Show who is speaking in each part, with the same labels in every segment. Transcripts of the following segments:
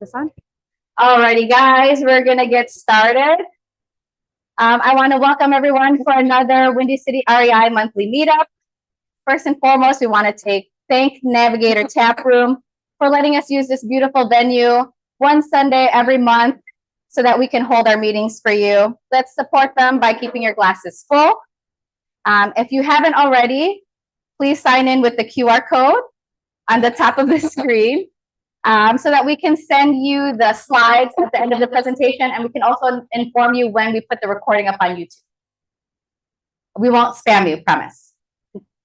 Speaker 1: This on? Alrighty, guys, we're gonna get started. I want to welcome everyone for another Windy City REI monthly meetup. First and foremost, we want to thank Navigator Tap Room for letting us use this beautiful venue one Sunday every month so that we can hold our meetings for you. Let's support them by keeping your glasses full. If you haven't already, please sign in with the QR code on the top of the screen. So that we can send you the slides at the end of the presentation, and we can also inform you when we put the recording up on YouTube. We won't spam you, promise.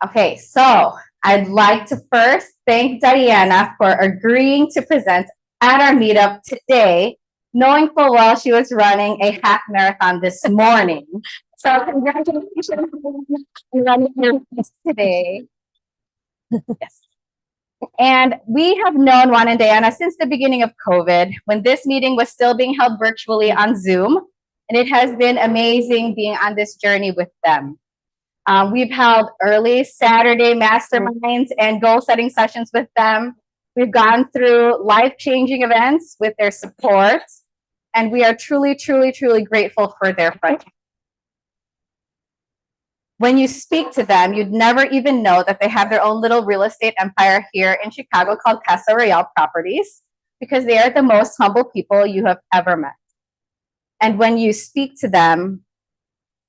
Speaker 1: Okay, so I'd like to first thank Diana for agreeing to present at our meetup today, knowing full well she was running a half marathon this morning. So congratulations on running your race today. Yes. And we have known Juan and Diana since the beginning of COVID, when this meeting was still being held virtually on Zoom. And it has been amazing being on this journey with them. We've held early Saturday masterminds and goal-setting sessions with them. We've gone through life-changing events with their support. And we are truly, truly, truly grateful for their friendship. When you speak to them, you'd never even know that they have their own little real estate empire here in Chicago called Castro Properties, because they are the most humble people you have ever met. And when you speak to them,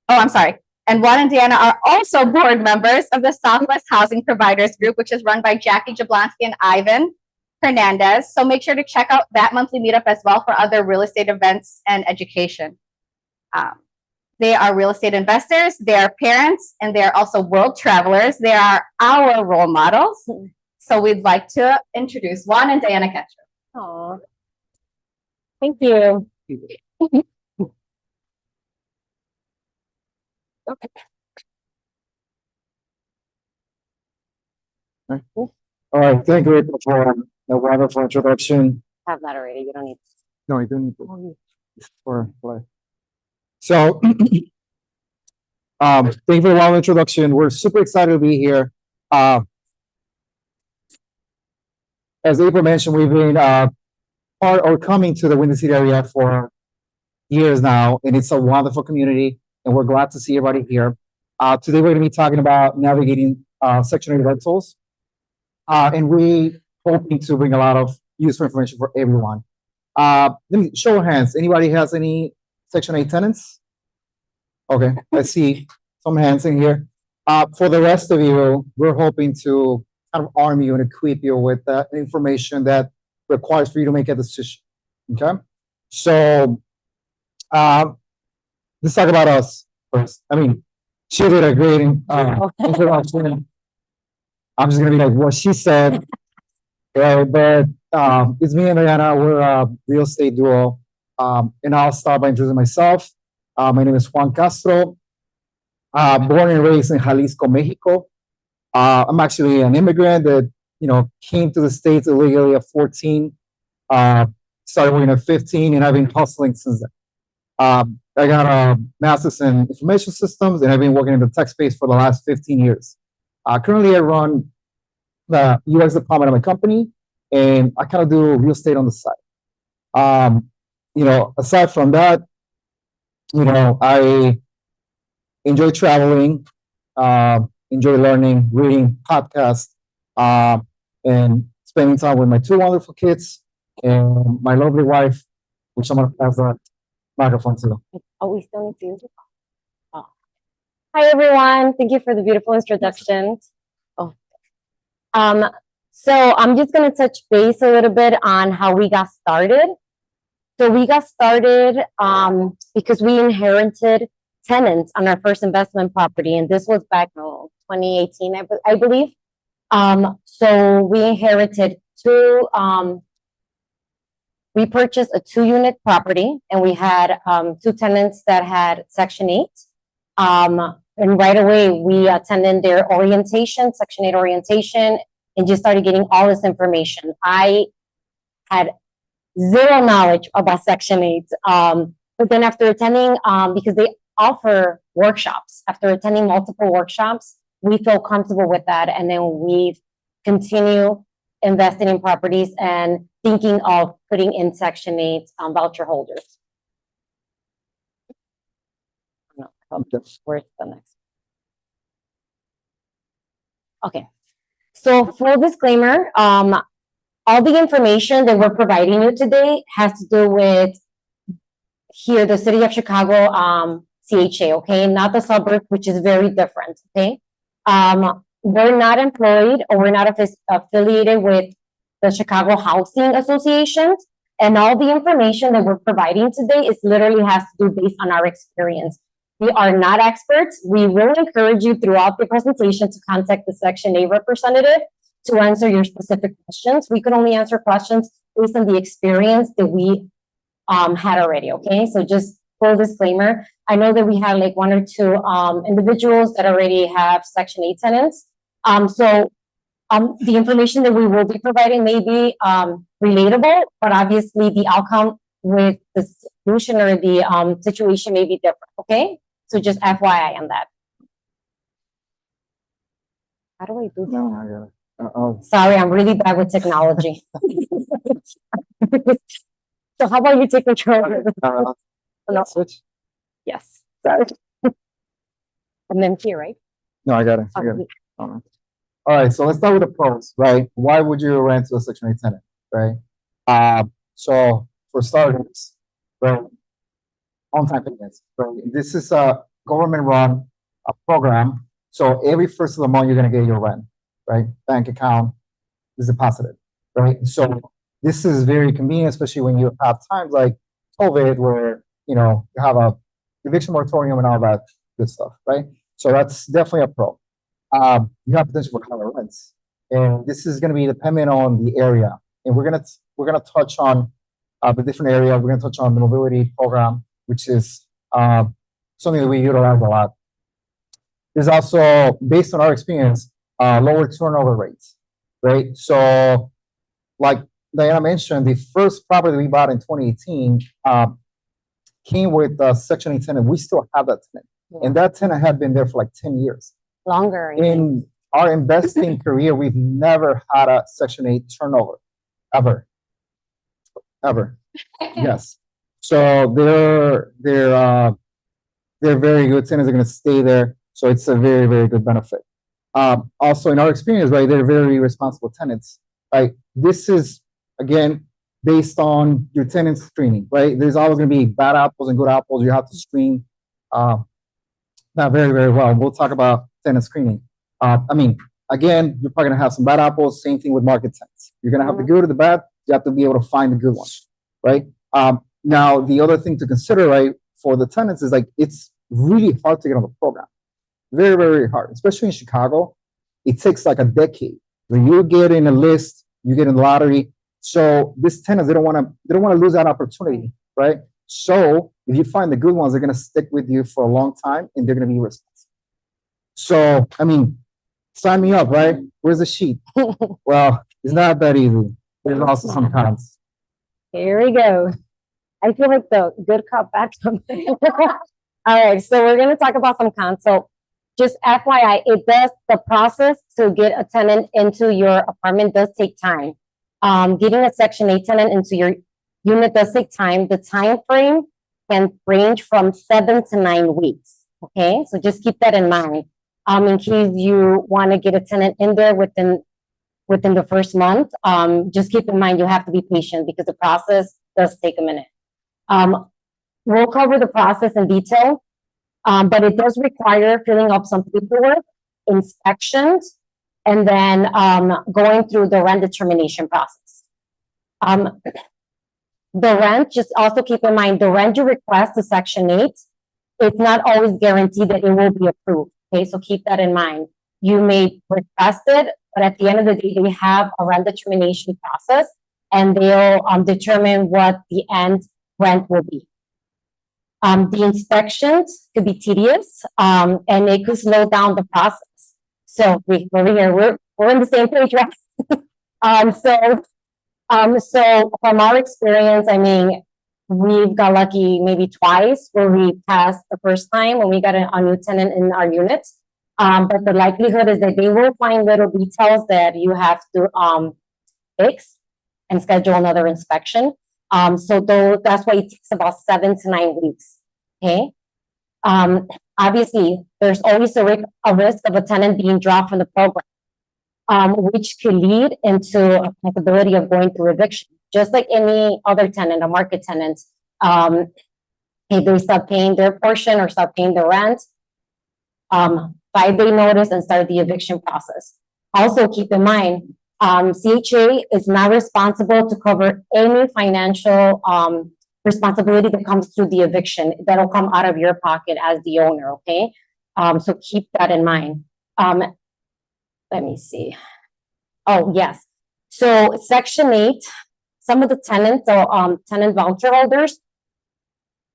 Speaker 1: and Juan and Diana are also board members of the Southwest Housing Providers Group, which is run by Jackie Jablonski and Ivan Hernandez. So make sure to check out that monthly meetup as well for other real estate events and education. They are real estate investors, they are parents, and they are also world travelers. They are our role models. So we'd like to introduce Juan and Diana Castro.
Speaker 2: Oh, thank you.
Speaker 3: Okay. All right, thank you for the wonderful introduction.
Speaker 2: Have that already. You don't need.
Speaker 3: No, you don't need to. For play. So, thank you for the long introduction. We're super excited to be here. As April mentioned, we've been coming to the Windy City area for years now, and it's a wonderful community, and we're glad to see everybody here. Today, we're going to be talking about navigating Section 8 rentals, and we hoping to bring a lot of useful information for everyone. Let me show of hands. Anybody has any Section 8 tenants? Okay, I see some hands in here. For the rest of you, we're hoping to kind of arm you and equip you with the information that requires for you to make a decision. Okay, so let's talk about us first. I mean, she did a great introduction. I'm just gonna be like what she said, right? But it's me and Diana. We're a real estate duo. And I'll start by introducing myself. My name is Juan Castro, born and raised in Jalisco, Mexico. I'm actually an immigrant that, came to the States illegally at 14, started working at 15, and I've been hustling since then. I got a master's in information systems, and I've been working in the tech space for the last 15 years. Currently, I run the UX department of my company, and I kind of do real estate on the side. Aside from that, I enjoy traveling, enjoy learning, reading podcasts, and spending time with my two wonderful kids and my lovely wife, which I'm going to pass the microphone to.
Speaker 2: Oh, we still need to use it. Oh. Hi, everyone. Thank you for the beautiful introduction. So I'm just going to touch base a little bit on how we got started. So we got started because we inherited Tenants on our first investment property, and this was back in 2018, I believe. So we inherited we purchased a 2-unit property, and we had 2 tenants that had Section 8. And right away, we attended their orientation, Section 8 orientation, and just started getting all this information. I had zero knowledge about Section 8. But then after attending, because they offer workshops, after attending multiple workshops, we feel comfortable with that. And then we continue investing in properties and thinking of putting in Section 8 voucher holders. No, where's the next? Okay, so full disclaimer, all the information that we're providing you today has to do with here, the city of Chicago, CHA, okay, not the suburb, which is very different, okay? We're not employed or we're not affiliated with the Chicago Housing Association, and all the information that we're providing today is literally has to do based on our experience. We are not experts. We will encourage you throughout the presentation to contact the Section 8 representative to answer your specific questions. We could only answer questions based on the experience that we had already, okay? So just full disclaimer, I know that we have like one or two individuals that already have Section 8 tenants. The information that we will be providing may be relatable, but obviously the outcome with the solution or the situation may be different, okay? So just FYI on that. How do I do that?
Speaker 3: No, I got it. Oh,
Speaker 2: Sorry, I'm really bad with technology. So how about you take control of it? No.
Speaker 3: switch?
Speaker 2: Yes. Sorry. And then here, right?
Speaker 3: No, I got it. I got it. All right, so let's start with the pros, right? Why would you rent to a Section 8 tenant, right? So for starters, right, on-time payments, right? This is a government-run program, so every first of the month you're gonna get your rent, right? Bank account is deposited, right? So this is very convenient, especially when you have times like COVID where, you know, you have a eviction moratorium and all that good stuff, right? So that's definitely a pro. You have potential for higher rents, and this is going to be dependent on the area. And we're gonna touch on the different area. We're gonna touch on the mobility program, which is something that we utilize a lot. There's also, based on our experience, lower turnover rates, right? So, like Diana mentioned, the first property we bought in 2018 came with a Section 8 tenant. We still have that tenant, and that tenant had been there for like 10 years.
Speaker 2: Longer.
Speaker 3: In our investing career, we've never had a Section 8 turnover, ever. Yes. So they're very good tenants. They're going to stay there. So it's a very, very good benefit. Also, in our experience, right, they're very responsible tenants. Right. This is, again, based on your tenant screening, right? There's always going to be bad apples and good apples. You have to screen not very, very well. We'll talk about tenant screening. I mean, again, you're probably gonna have some bad apples. Same thing with market tenants. You're gonna have the good or the bad. You have to be able to find the good ones, right? Now, the other thing to consider, right, for the tenants is like it's really hard to get on the program. Very, very hard, especially in Chicago. It takes like a decade. When you get in a list, you get in the lottery. So these tenants, they don't want to lose that opportunity, right? So if you find the good ones, they're gonna stick with you for a long time, and they're gonna be responsible. So, I mean, sign me up, right? Where's the sheet? Well, it's not that easy. There's also some cons.
Speaker 2: Here we go. I feel like the good cop, bad cop. All right, so we're gonna talk about some cons. So just FYI, the process to get a tenant into your apartment does take time. Getting a Section 8 tenant into your unit does take time. The time frame can range from 7 to 9 weeks. Okay, so just keep that in mind. In case you want to get a tenant in there within the first month, just keep in mind you have to be patient because the process does take a minute. We'll cover the process in detail, but it does require filling up some paperwork, inspections, and then going through the rent determination process. The rent, just also keep in mind, the rent you request to Section 8, it's not always guaranteed that it will be approved. Okay, so keep that in mind. You may request it, but at the end of the day, they have a rent determination process, and they'll determine what the end rent will be. The inspections could be tedious, and it could slow down the process. So we're here. We're on the same page, right? So from our experience, I mean, we've got lucky maybe twice where we passed the first time when we got a new tenant in our unit. But the likelihood is that they will find little details that you have to fix. and schedule another inspection. So that's why it takes about 7 to 9 weeks. Okay. Obviously, there's always a risk of a tenant being dropped from the program, which could lead into a possibility of going through eviction, just like any other tenant, a market tenant. If they stop paying their portion or stop paying the rent, 5-day notice and start the eviction process. Also, keep in mind, CHA is not responsible to cover any financial responsibility that comes through the eviction. That'll come out of your pocket as the owner, okay? So keep that in mind. Let me see. Oh, yes. So Section 8, some of the tenants, tenant voucher holders,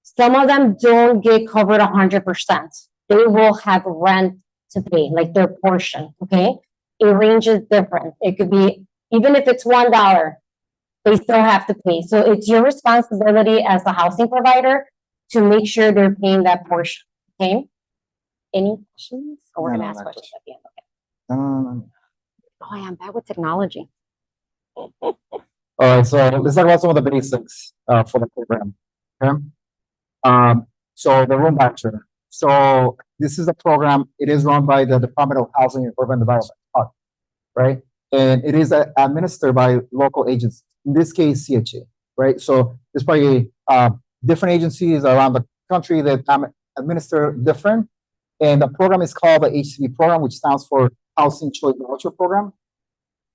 Speaker 2: some of them don't get covered 100%. They will have rent to pay, like their portion, okay? It ranges different. It could be, even if it's $1, they still have to pay. So it's your responsibility as the housing provider to make sure they're paying that portion, okay? Any questions? Or we're gonna ask questions at the end, okay? Oh, I am bad with technology.
Speaker 3: All right, so let's talk about some of the basics for the program. Okay. So the room voucher. So this is a program. It is run by the Department of Housing and Urban Development, right? And it is administered by local agencies. In this case, CHA, right? So there's probably different agencies around the country that administer different. And the program is called the HCV program, which stands for Housing Choice Voucher Program.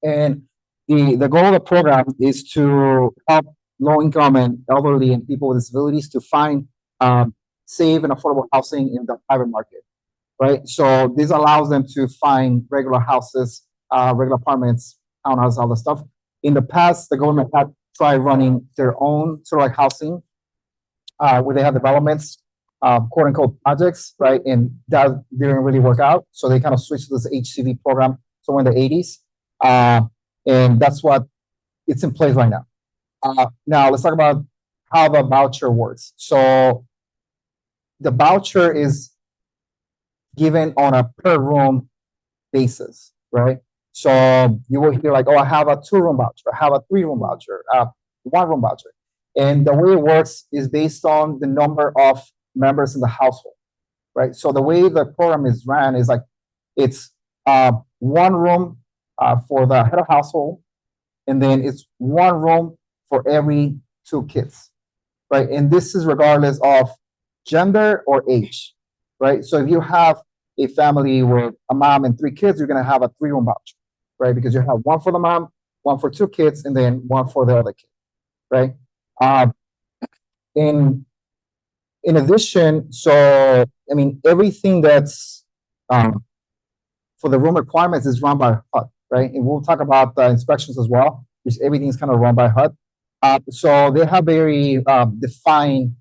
Speaker 3: And the goal of the program is to help low-income and elderly and people with disabilities to find safe and affordable housing in the private market, right? So this allows them to find regular houses, regular apartments, townhouses, all the stuff. In the past, the government had tried running their own sort of like housing, where they have developments, quote unquote projects, right? And that didn't really work out. So they kind of switched to this HCV program somewhere in the 80s. And that's what it's in place right now. Now let's talk about how the voucher works. So the voucher is given on a per room basis, right? So you will hear like, oh, I have a 2-room voucher, I have a 3-room voucher, 1-room voucher. And the way it works is based on the number of members in the household, right? So the way the program is ran is like, it's 1 room for the head of household, and then it's 1 room for every 2 kids, right? And this is regardless of gender or age, right? So if you have a family with a mom and 3 kids, you're gonna have a 3-room voucher, right? Because you have 1 for the mom, 1 for 2 kids, and then 1 for the other kid, right? In addition, so I mean, everything that's for the room requirements is run by HUD, right? And we'll talk about the inspections as well, which everything is kind of run by HUD. So they have very defined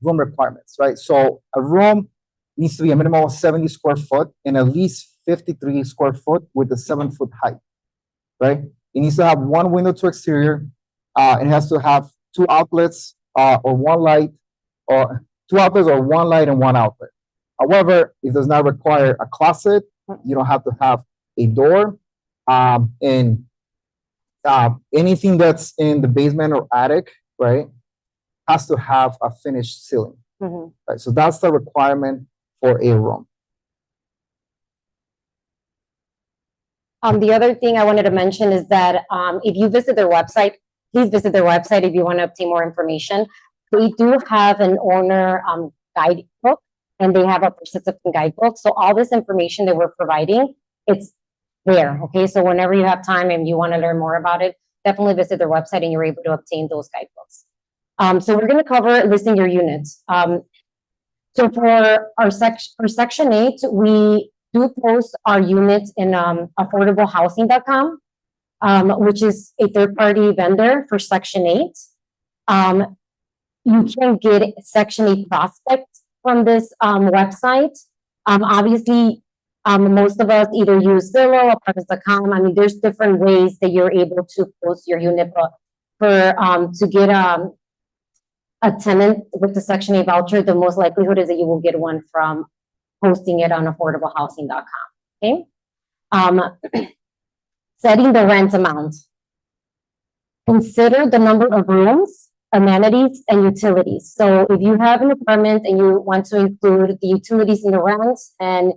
Speaker 3: room requirements, right? So a room needs to be a minimum of 70 square foot and at least 53 square foot with a 7-foot height, right? It needs to have 1 window to exterior. It has to have 2 outlets or 1 light, or 2 outlets or 1 light and 1 outlet. However, it does not require a closet. You don't have to have a door. And anything that's in the basement or attic, right, has to have a finished ceiling. Right? So that's the requirement for a room.
Speaker 2: The other thing I wanted to mention is that if you visit their website, please visit their website if you want to obtain more information. They do have an owner guidebook, and they have a participant guidebook. So all this information that we're providing, it's there, okay? So whenever you have time and you want to learn more about it, definitely visit their website and you're able to obtain those guidebooks. So we're going to cover listing your units. So for Section 8, we do post our units in affordablehousing.com, which is a third-party vendor for Section 8. You can get Section 8 prospects from this website. Obviously, most of us either use Zillow, apartments.com. I mean, there's different ways that you're able to post your unit, but to get a tenant with the Section 8 voucher, the most likelihood is that you will get one from posting it on affordablehousing.com. Okay. Setting the rent amount. consider the number of rooms, amenities, and utilities. So if you have an apartment and you want to include the utilities in the rents, and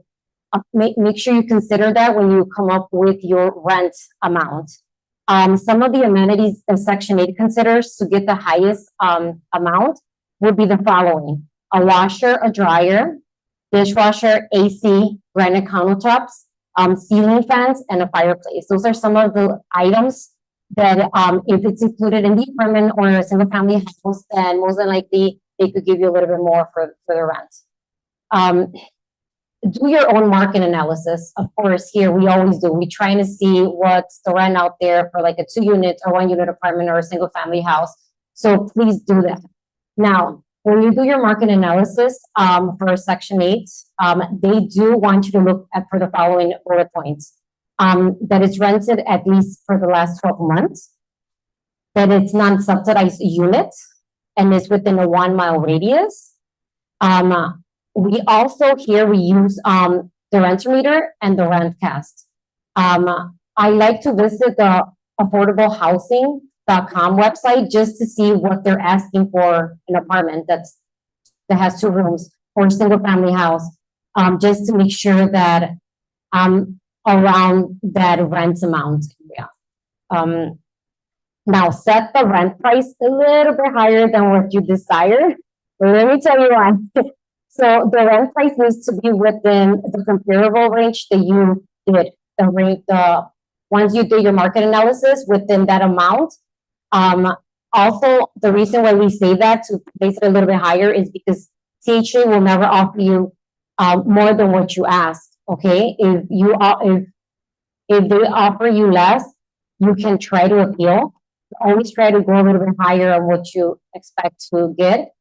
Speaker 2: make sure you consider that when you come up with your rent amount. Some of the amenities that Section 8 considers to get the highest amount would be the following: a washer, a dryer, dishwasher, AC, granite countertops, ceiling fans, and a fireplace. Those are some of the items that if it's included in the apartment or a single family house, then most than likely they could give you a little bit more for the rent. Do your own market analysis. Of course, here we always do. We're trying to see what's the rent out there for like a 2-unit or 1-unit apartment or a single family house. So please do that. Now, when you do your market analysis for Section 8, they do want you to look at for the following bullet points. That it's rented at least for the last 12 months, that it's non-subsidized unit, and is within a 1-mile radius. We also here we use the renter meter and the rent cast. I like to visit the affordablehousing.com website just to see what they're asking for an apartment that has 2 rooms or a single family house, just to make sure that around that rent amount. Yeah. Now set the rent price a little bit higher than what you desire. Let me tell you why. So the rent price needs to be within the comparable range that you did. Once you did your market analysis within that amount. Also, the reason why we say that to place it a little bit higher is because CHA will never offer you more than what you asked. Okay, if they offer you less, you can try to appeal. Always try to go a little bit higher on what you expect to get.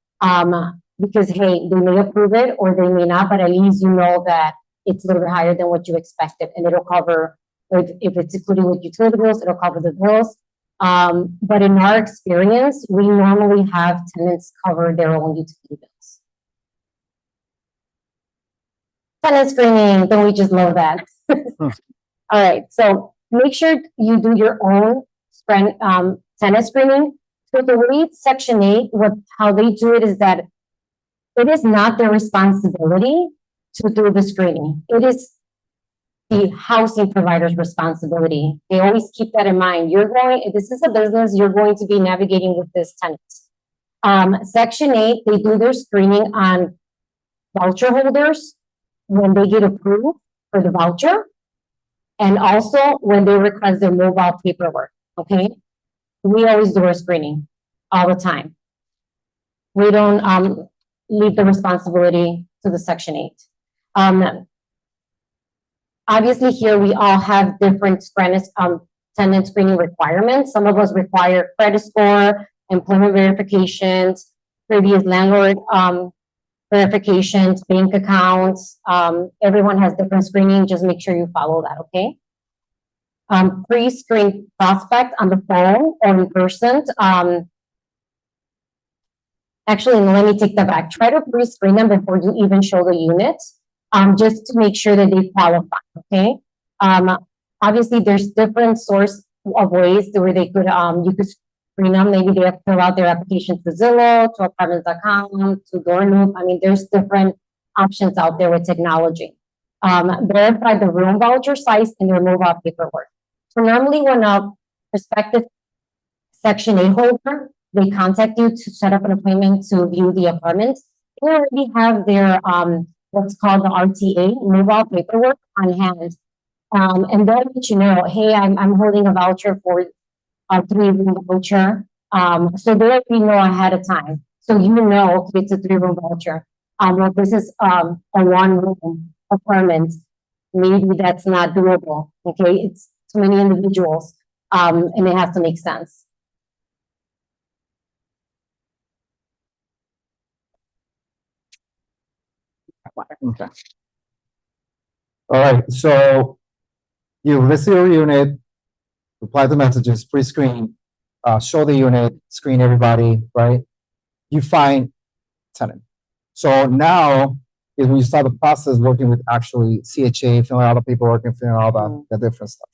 Speaker 2: Because hey, they may approve it or they may not, but at least you know that it's a little bit higher than what you expected, and it'll cover, if it's including with utility bills, it'll cover the bills. But in our experience, we normally have tenants cover their own utility bills. Tenant screening, don't we just love that? All right, so make sure you do your own tenant screening. So the way Section 8, how they do it is that it is not their responsibility to do the screening. It is the housing provider's responsibility. They always keep that in mind. If this is a business, you're going to be navigating with this tenant. Section 8, they do their screening on voucher holders when they get approved for the voucher, and also when they request their mobile paperwork, okay? We always do our screening all the time. We don't leave the responsibility to the Section 8. Obviously here we all have different tenant screening requirements. Some of us require credit score, employment verifications, previous landlord verifications, bank accounts. Everyone has different screening. Just make sure you follow that, okay? Pre-screen prospect on the phone or in person. Actually, let me take that back. Try to pre-screen them before you even show the unit, just to make sure that they qualify, okay? Obviously, there's different source of ways where they could, you could screen them. Maybe they have to fill out their application to Zillow, to Apartments.com, to Doorknob. I mean, there's different options out there with technology. Verify the room voucher size and their mobile paperwork. So normally when a prospective Section 8 holder, they contact you to set up an appointment to view the apartment, they already have their what's called the RTA, mobile paperwork, on hand. And they'll let you know, hey, I'm holding a voucher for a 3-room voucher. So they let you know ahead of time. So you know if it's a 3-room voucher. Well, this is a 1-room apartment. Maybe that's not doable. Okay, it's too many individuals, and it has to make sense.
Speaker 3: Okay. All right, so you list your unit, reply to messages, pre-screen, show the unit, screen everybody, right? You find tenant. So now is when you start the process working with actually CHA, filling out the paperwork and filling out all the different stuff,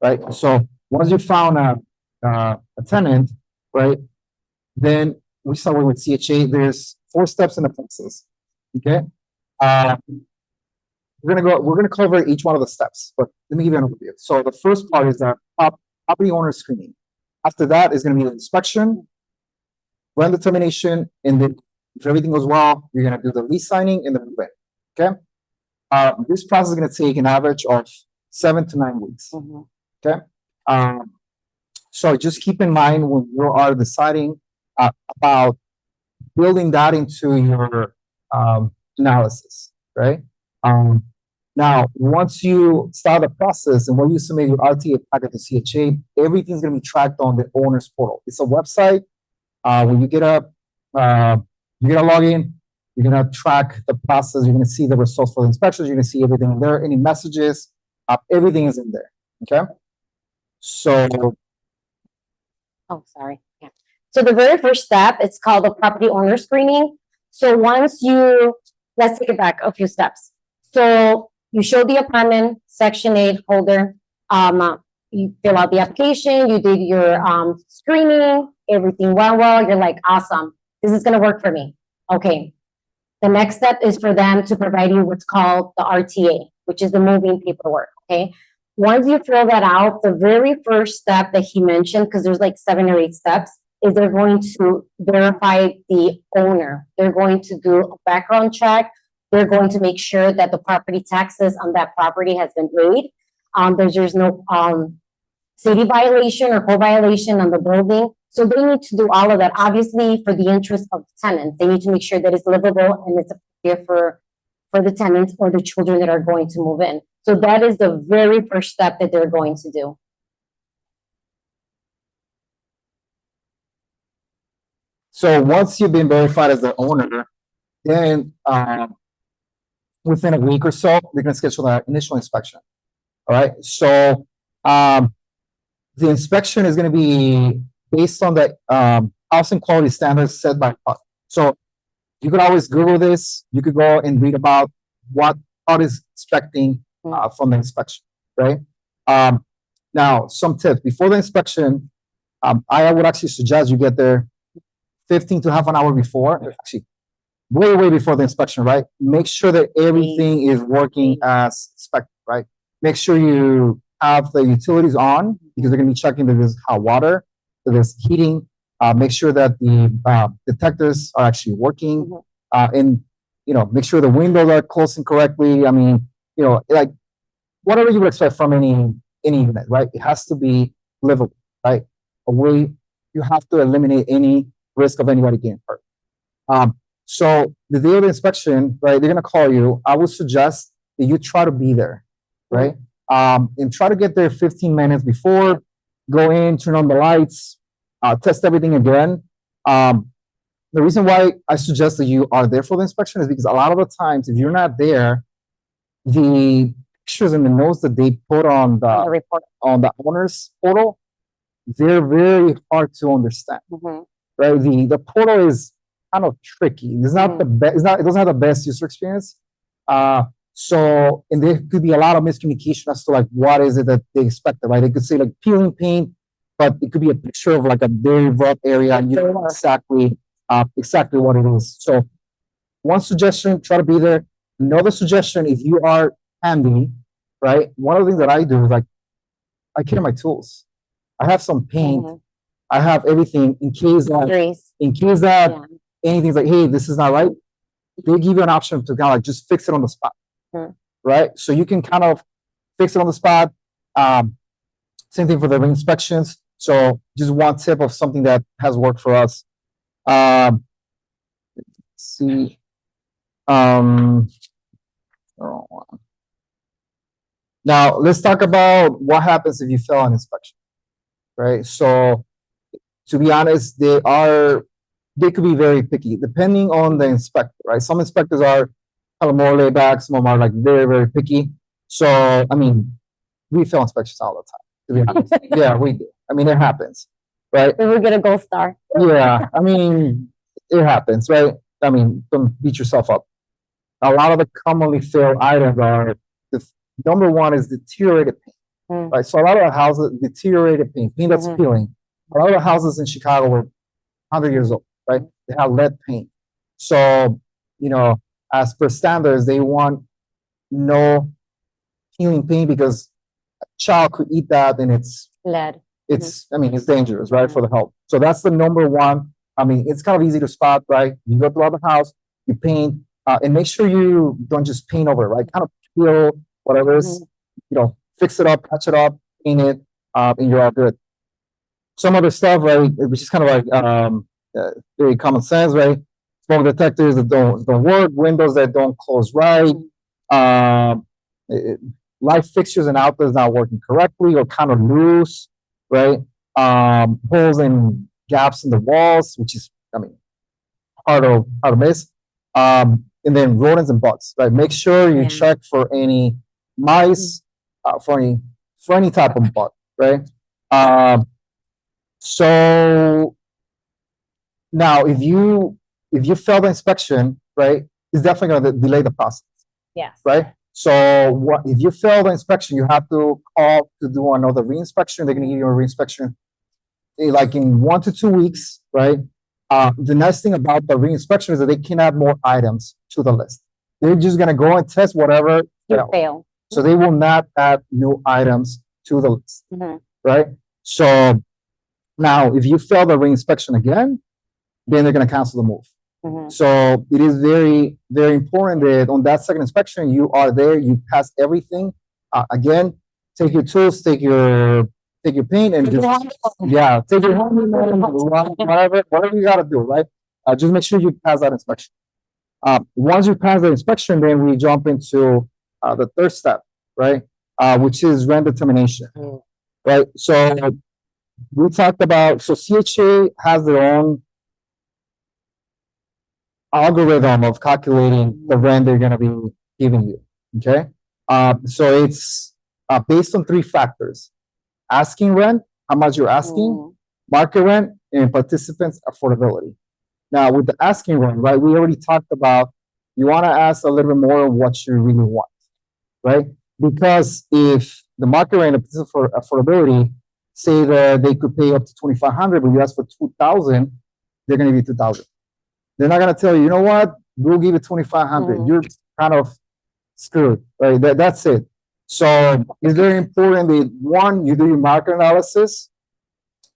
Speaker 3: right? So once you found a a tenant, right? Then we start with CHA. There's 4 steps in the process. Okay. We're gonna cover each one of the steps, but let me give you an overview. So the first part is the property owner screening. After that is gonna be the inspection, rent determination, and then if everything goes well, you're gonna do the lease signing and the move-in. Okay. This process is gonna take an average of 7 to 9 weeks. Okay. So just keep in mind when you are deciding about building that into your analysis, right? Now, once you start the process and when you submit your RTA packet to CHA, everything's going to be tracked on the owner's portal. It's a website. When you get a login, you're going to track the process. You're going to see the results for the inspections. You're going to see everything in there. Any messages, everything is in there. Okay. So,
Speaker 2: Oh, sorry. Yeah. So the very first step, it's called the property owner screening. So once let's take it back a few steps. So you show the apartment, Section 8 holder, you fill out the application, you did your screening, everything went well, you're like, awesome, this is gonna work for me. Okay. The next step is for them to provide you what's called the RTA, which is the moving paperwork, okay? Once you fill that out, the very first step that he mentioned, because there's like 7 or 8 steps, is they're going to verify the owner. They're going to do a background check. They're going to make sure that the property taxes on that property has been paid. There's no city violation or code violation on the building. So they need to do all of that, obviously, for the interest of the tenant. They need to make sure that it's livable and it's appropriate for the tenants or the children that are going to move in. So that is the very first step that they're going to do.
Speaker 3: So once you've been verified as the owner, then within a week or so, they're gonna schedule that initial inspection. All right. So the inspection is gonna be based on the housing quality standards set by HUD. So you could always Google this. You could go and read about what HUD is expecting from the inspection, right? Now, some tips before the inspection. I would actually suggest you get there 15 to half an hour before, actually way before the inspection, right? Make sure that everything is working as expected, right? Make sure you have the utilities on because they're going to be checking that there's hot water, that there's heating. Make sure that the detectors are actually working, and make sure the windows are closing correctly. I mean, like whatever you would expect from any unit, right? It has to be livable, right? You have to eliminate any risk of anybody getting hurt. So the day of the inspection, right, they're gonna call you. I would suggest that you try to be there, right? And try to get there 15 minutes before, go in, turn on the lights, test everything again. The reason why I suggest that you are there for the inspection is because a lot of the times, if you're not there, the pictures and the notes that they put on the
Speaker 2: report
Speaker 3: on the owner's portal, they're very hard to understand. Right? The portal is kind of tricky. It's not the best. It doesn't have the best user experience. So, and there could be a lot of miscommunication as to like what is it that they expected. Right? They could say like peeling paint, but it could be a picture of like a very rough area, and you don't know exactly what it is. So, one suggestion: try to be there. Another suggestion: if you are handy, right? One of the things that I do is like I carry my tools. I have some paint. I have everything in case that anything's like, hey, this is not right. They give you an option to kind of like just fix it on the spot, right? So you can kind of fix it on the spot. Same thing for the inspections. So just one tip of something that has worked for us. Let's see. Now let's talk about what happens if you fail an inspection, right? So to be honest, they could be very picky depending on the inspector, right? Some inspectors are kind of more laid back, some of them are like very, very picky. So, I mean, we fail inspections all the time, to be honest. Yeah, we do. I mean, it happens, right?
Speaker 2: We will get a gold star.
Speaker 3: Yeah, I mean, it happens, right? I mean, don't beat yourself up. A lot of the commonly failed items are number one is deteriorated paint, right? So a lot of the houses, deteriorated paint that's peeling. a lot of houses in Chicago were 100 years old, right? They have lead paint. So, you know, as per standards, they want no healing paint because a child could eat that and
Speaker 2: Lead.
Speaker 3: I mean, it's dangerous, right, for the health. So that's the number one. I mean, it's kind of easy to spot, right? You go throughout the house, you paint, and make sure you don't just paint over, right? Kind of peel whatever is, you know, fix it up, patch it up, paint it, and you're all good. Some other stuff, right, which is kind of like very common sense, right? Smoke detectors that don't work, windows that don't close right, light fixtures and outlets not working correctly or kind of loose, right? Holes and gaps in the walls, which is, I mean, hard to miss. And then rodents and bugs, right? Make sure you check for any mice, for any type of bug, right? So now if you fail the inspection, right, it's definitely going to delay the process.
Speaker 2: Yes.
Speaker 3: Right? So if you fail the inspection, you have to call to do another reinspection. They're going to give you a reinspection like in 1 to 2 weeks, right? The nice thing about the reinspection is that they can add more items to the list. They're just going to go and test whatever
Speaker 2: You fail.
Speaker 3: So they will not add new items to the list, right? So now if you fail the reinspection again, then they're going to cancel the move. So it is very, very important that on that second inspection, you are there, you pass everything. Again, take your tools, take your paint, and just take your whatever you gotta do, right? Just make sure you pass that inspection. Once you pass the inspection, then we jump into the third step, right? Which is rent determination, right? So we talked about CHA has their own algorithm of calculating the rent they're going to be giving you. Okay. So it's based on 3 factors: asking rent, how much you're asking, market rent, and participants' affordability. Now, with the asking rent, right, we already talked about you want to ask a little bit more of what you really want, right? Because if the market rent and affordability say that they could pay up to $2,500, but you ask for $2,000, they're going to give you $2,000. They're not going to tell you, you know what, we'll give you $2,500. You're kind of screwed, right? That's it. So it's very important that, one, you do your market analysis,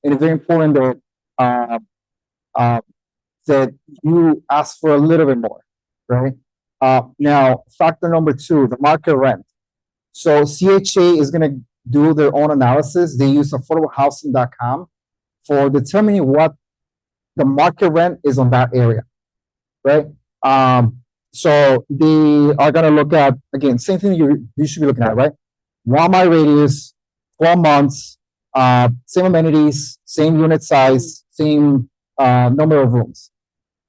Speaker 3: and it's very important that that you ask for a little bit more, right? Now, factor number 2, the market rent. So CHA is going to do their own analysis. They use affordablehousing.com for determining what the market rent is on that area, right? So they are going to look at, again, same thing you should be looking at, right? 1 mile radius, 12 months, same amenities, same unit size, same number of rooms.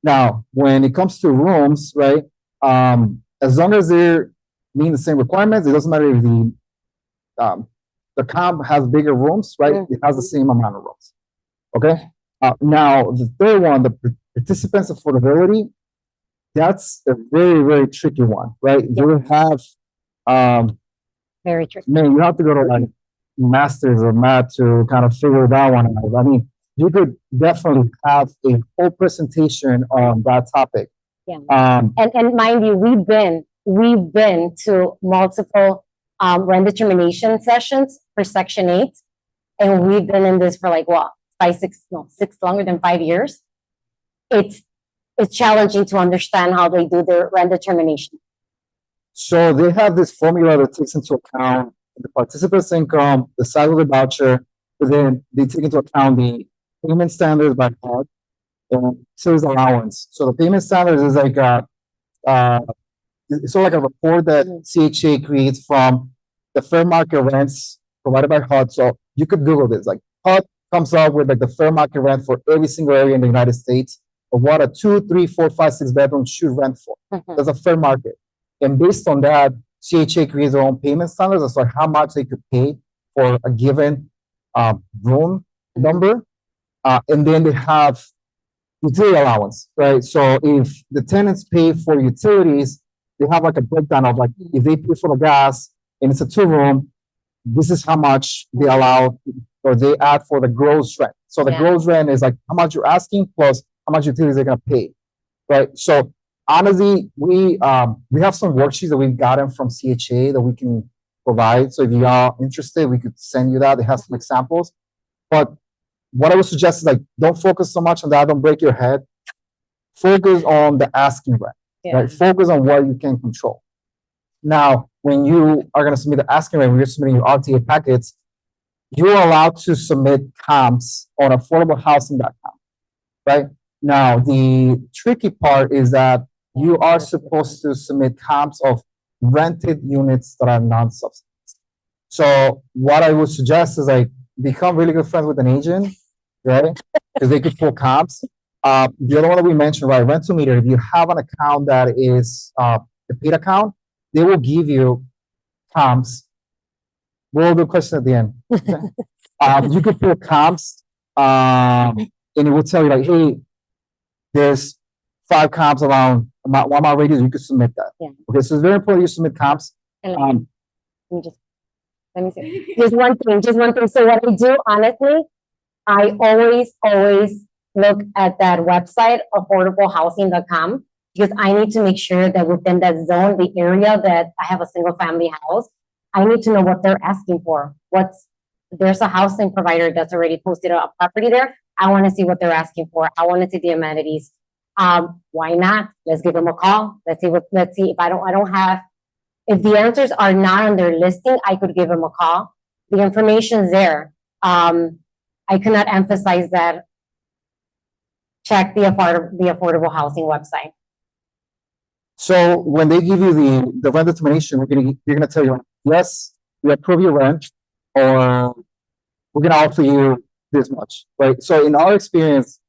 Speaker 3: Now, when it comes to rooms, right, as long as they're meeting the same requirements, it doesn't matter if the comp has bigger rooms, right? It has the same amount of rooms. Okay. Now, the third one, the participants' affordability, that's a very, very tricky one, right? You have,
Speaker 2: very tricky.
Speaker 3: Man, you have to go to like masters of math to kind of figure that one out. I mean, you could definitely have a whole presentation on that topic.
Speaker 2: Yeah. And mind you, we've been to multiple rent determination sessions for Section 8, and we've been in this for like what, 6 longer than 5 years. It's challenging to understand how they do their rent determination.
Speaker 3: So they have this formula that takes into account the participant's income, the size of the voucher, but then they take into account the payment standards by HUD and service allowance. So the payment standards is like it's sort of like a report that CHA creates from the fair market rents provided by HUD. So you could Google this. Like HUD comes up with like the fair market rent for every single area in the United States of what a 2, 3, 4, 5, 6 bedroom should rent for. That's a fair market. And based on that, CHA creates their own payment standards as to how much they could pay for a given room number. And then they have utility allowance, right? So if the tenants pay for utilities, they have like a breakdown of like, if they pay for the gas and it's a 2-room, this is how much they allow or they add for the gross rent, So the
Speaker 2: Yeah.
Speaker 3: gross rent is like how much you're asking plus how much utilities they're gonna pay, right? So honestly, we have some worksheets that we've gotten from CHA that we can provide. So if you are interested, we could send you that. They have some examples. But what I would suggest is like don't focus so much on that. Don't break your head. Focus on the asking rent.
Speaker 2: Yeah.
Speaker 3: Right? Focus on what you can control. Now, when you are going to submit the asking rent, when you're submitting your RTA packets, you are allowed to submit comps on affordablehousing.com, right? Now, the tricky part is that you are supposed to submit comps of rented units that are non-subsidized. So what I would suggest is like become really good friends with an agent, right? Because they could pull comps. The other one that we mentioned, right? Rental meter. If you have an account that is the paid account, they will give you comps. We'll do a question at the end. Okay? You could pull comps, and it will tell you like, hey, there's 5 comps around 1 mile radius. You could submit that.
Speaker 2: Yeah.
Speaker 3: Okay, so it's very important you submit comps.
Speaker 2: And let me see. Just one thing. So what I do, honestly, I always look at that website, affordablehousing.com, because I need to make sure that within that zone, the area that I have a single family house, I need to know what they're asking for. There's a housing provider that's already posted a property there. I want to see what they're asking for. I want to see the amenities. Why not? Let's give them a call. Let's see if the answers are not on their listing, I could give them a call. The information's there. I cannot emphasize that. Check the affordable housing website.
Speaker 3: So when they give you the rent determination, you're gonna tell you, yes, we approve your rent, or we're gonna offer you this much, right? So in our experience,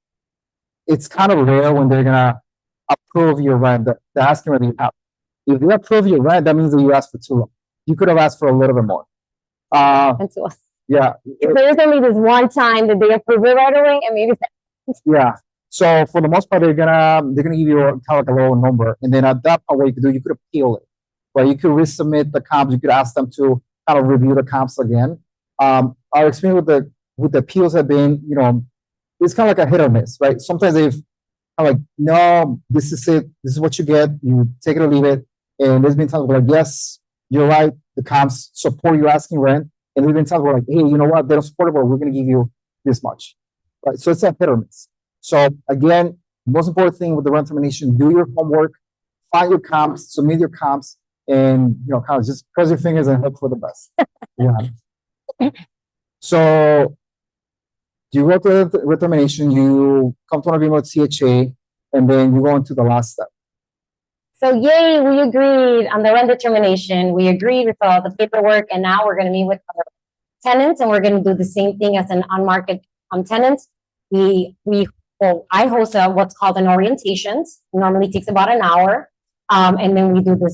Speaker 3: it's kind of rare when they're gonna approve your rent, the asking rent you have. If they approve your rent, that means that you asked for too long. You could have asked for a little bit more. Yeah.
Speaker 2: If there's only this one time that they approve it right away, and maybe
Speaker 3: Yeah. So for the most part, they're gonna give you kind of like a lower number, and then at that point, what you could do, you could appeal it, right? You could resubmit the comps. You could ask them to kind of review the comps again. Our experience with the appeals have been, it's kind of like a hit or miss, right? Sometimes they've kind of like, no, this is it. This is what you get. You take it or leave it. And there's been times where like, yes, you're right. The comps support your asking rent. And there's been times where like, hey, you know what? They don't support it, but we're going to give you this much, right? So it's a hit or miss. So again, most important thing with the rent termination, do your homework, find your comps, submit your comps, and kind of just cross your fingers and hope for the best. Yeah. So you go to the termination, you come to an agreement with CHA, and then you go into the last step.
Speaker 2: So yay, we agreed on the rent determination. We agreed with all the paperwork, and now we're going to meet with our tenants, and we're going to do the same thing as an on-market tenant. I host what's called an orientation. Normally takes about an hour, and then we do the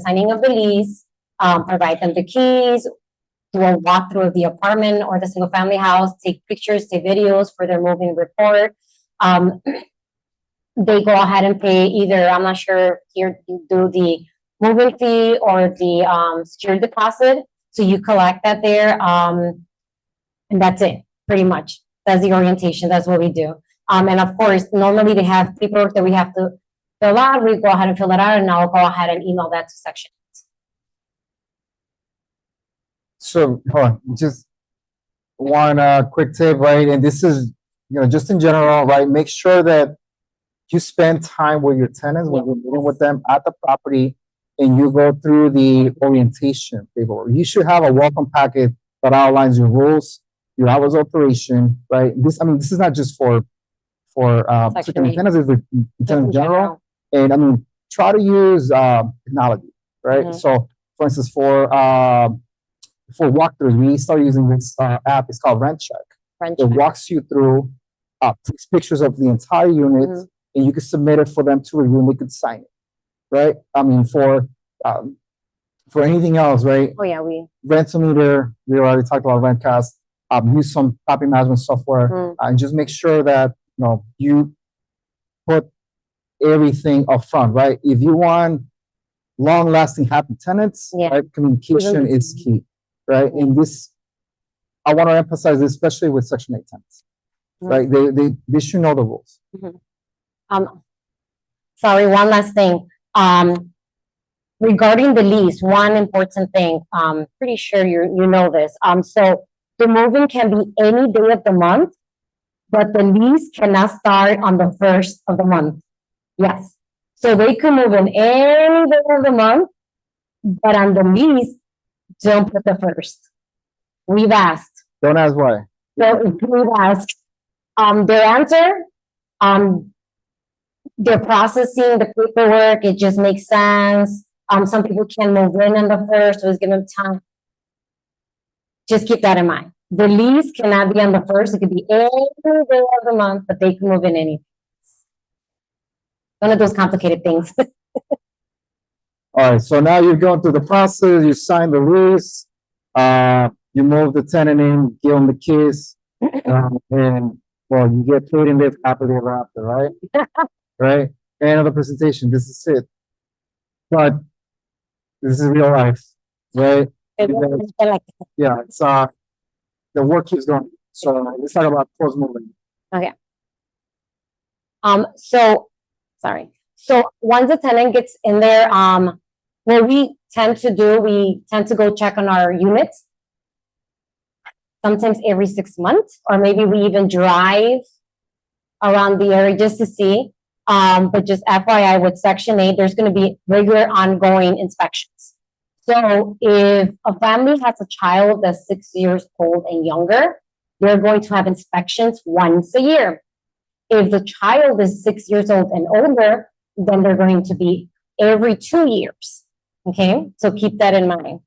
Speaker 2: signing of the lease, provide them the keys, do a walkthrough of the apartment or the single family house, take pictures, take videos for their moving report. They go ahead and pay either, I'm not sure, here you do the moving fee or the security deposit. So you collect that there, and that's it, pretty much. That's the orientation. That's what we do. And of course, normally they have paperwork that we have to fill out. We go ahead and fill it out, and I'll go ahead and email that to section.
Speaker 3: So hold on, just one quick tip, right? And this is, just in general, right? Make sure that you spend time with your tenants when you're meeting with them at the property, and you go through the orientation paperwork. You should have a welcome packet that outlines your rules, your hours of operation, right? This is not just for tenants, it's for tenants in general. And try to use technology, right?
Speaker 2: Mhm.
Speaker 3: So, for instance, for walkthroughs, we started using this app. It's called Rent Check. It walks you through, takes pictures of the entire unit, and you can submit it for them to review, and they could sign it, right? For anything else, right?
Speaker 2: Oh yeah,
Speaker 3: Rental meter. We already talked about Rentcast. Use some property management software, and just make sure that you put everything up front, right? If you want long-lasting happy tenants, right, communication is key, right? And this, I want to emphasize this, especially with Section 8 tenants. Like they should know the rules.
Speaker 2: Sorry, one last thing. Regarding the lease, one important thing, pretty sure you know this. So the move-in can be any day of the month, but the lease cannot start on the first of the month. Yes. So they can move in any day of the month, but on the lease, don't put the first. We've asked.
Speaker 3: Don't ask why.
Speaker 2: So we've asked. Their answer, they're processing the paperwork. It just makes sense. Some people can move in on the first, so it's giving them time. Just keep that in mind. The lease cannot be on the first. It could be any day of the month, but they can move in any. One of those complicated things.
Speaker 3: All right, so now you're going through the process, you sign the lease, you move the tenant in, give them the keys, and, well, you get paid and live happily ever after, right? Right? End of the presentation, this is it. But this is real life, right? Yeah, it's, the work keeps going. So let's talk about post-moving.
Speaker 2: So once the tenant gets in there, what we tend to do, we tend to go check on our units. Sometimes every 6 months, or maybe we even drive around the area just to see. But just FYI, with Section 8, there's going to be regular ongoing inspections. So if a family has a child that's 6 years old and younger, they're going to have inspections once a year. If the child is 6 years old and older, then they're going to be every 2 years. Okay, so keep that in mind.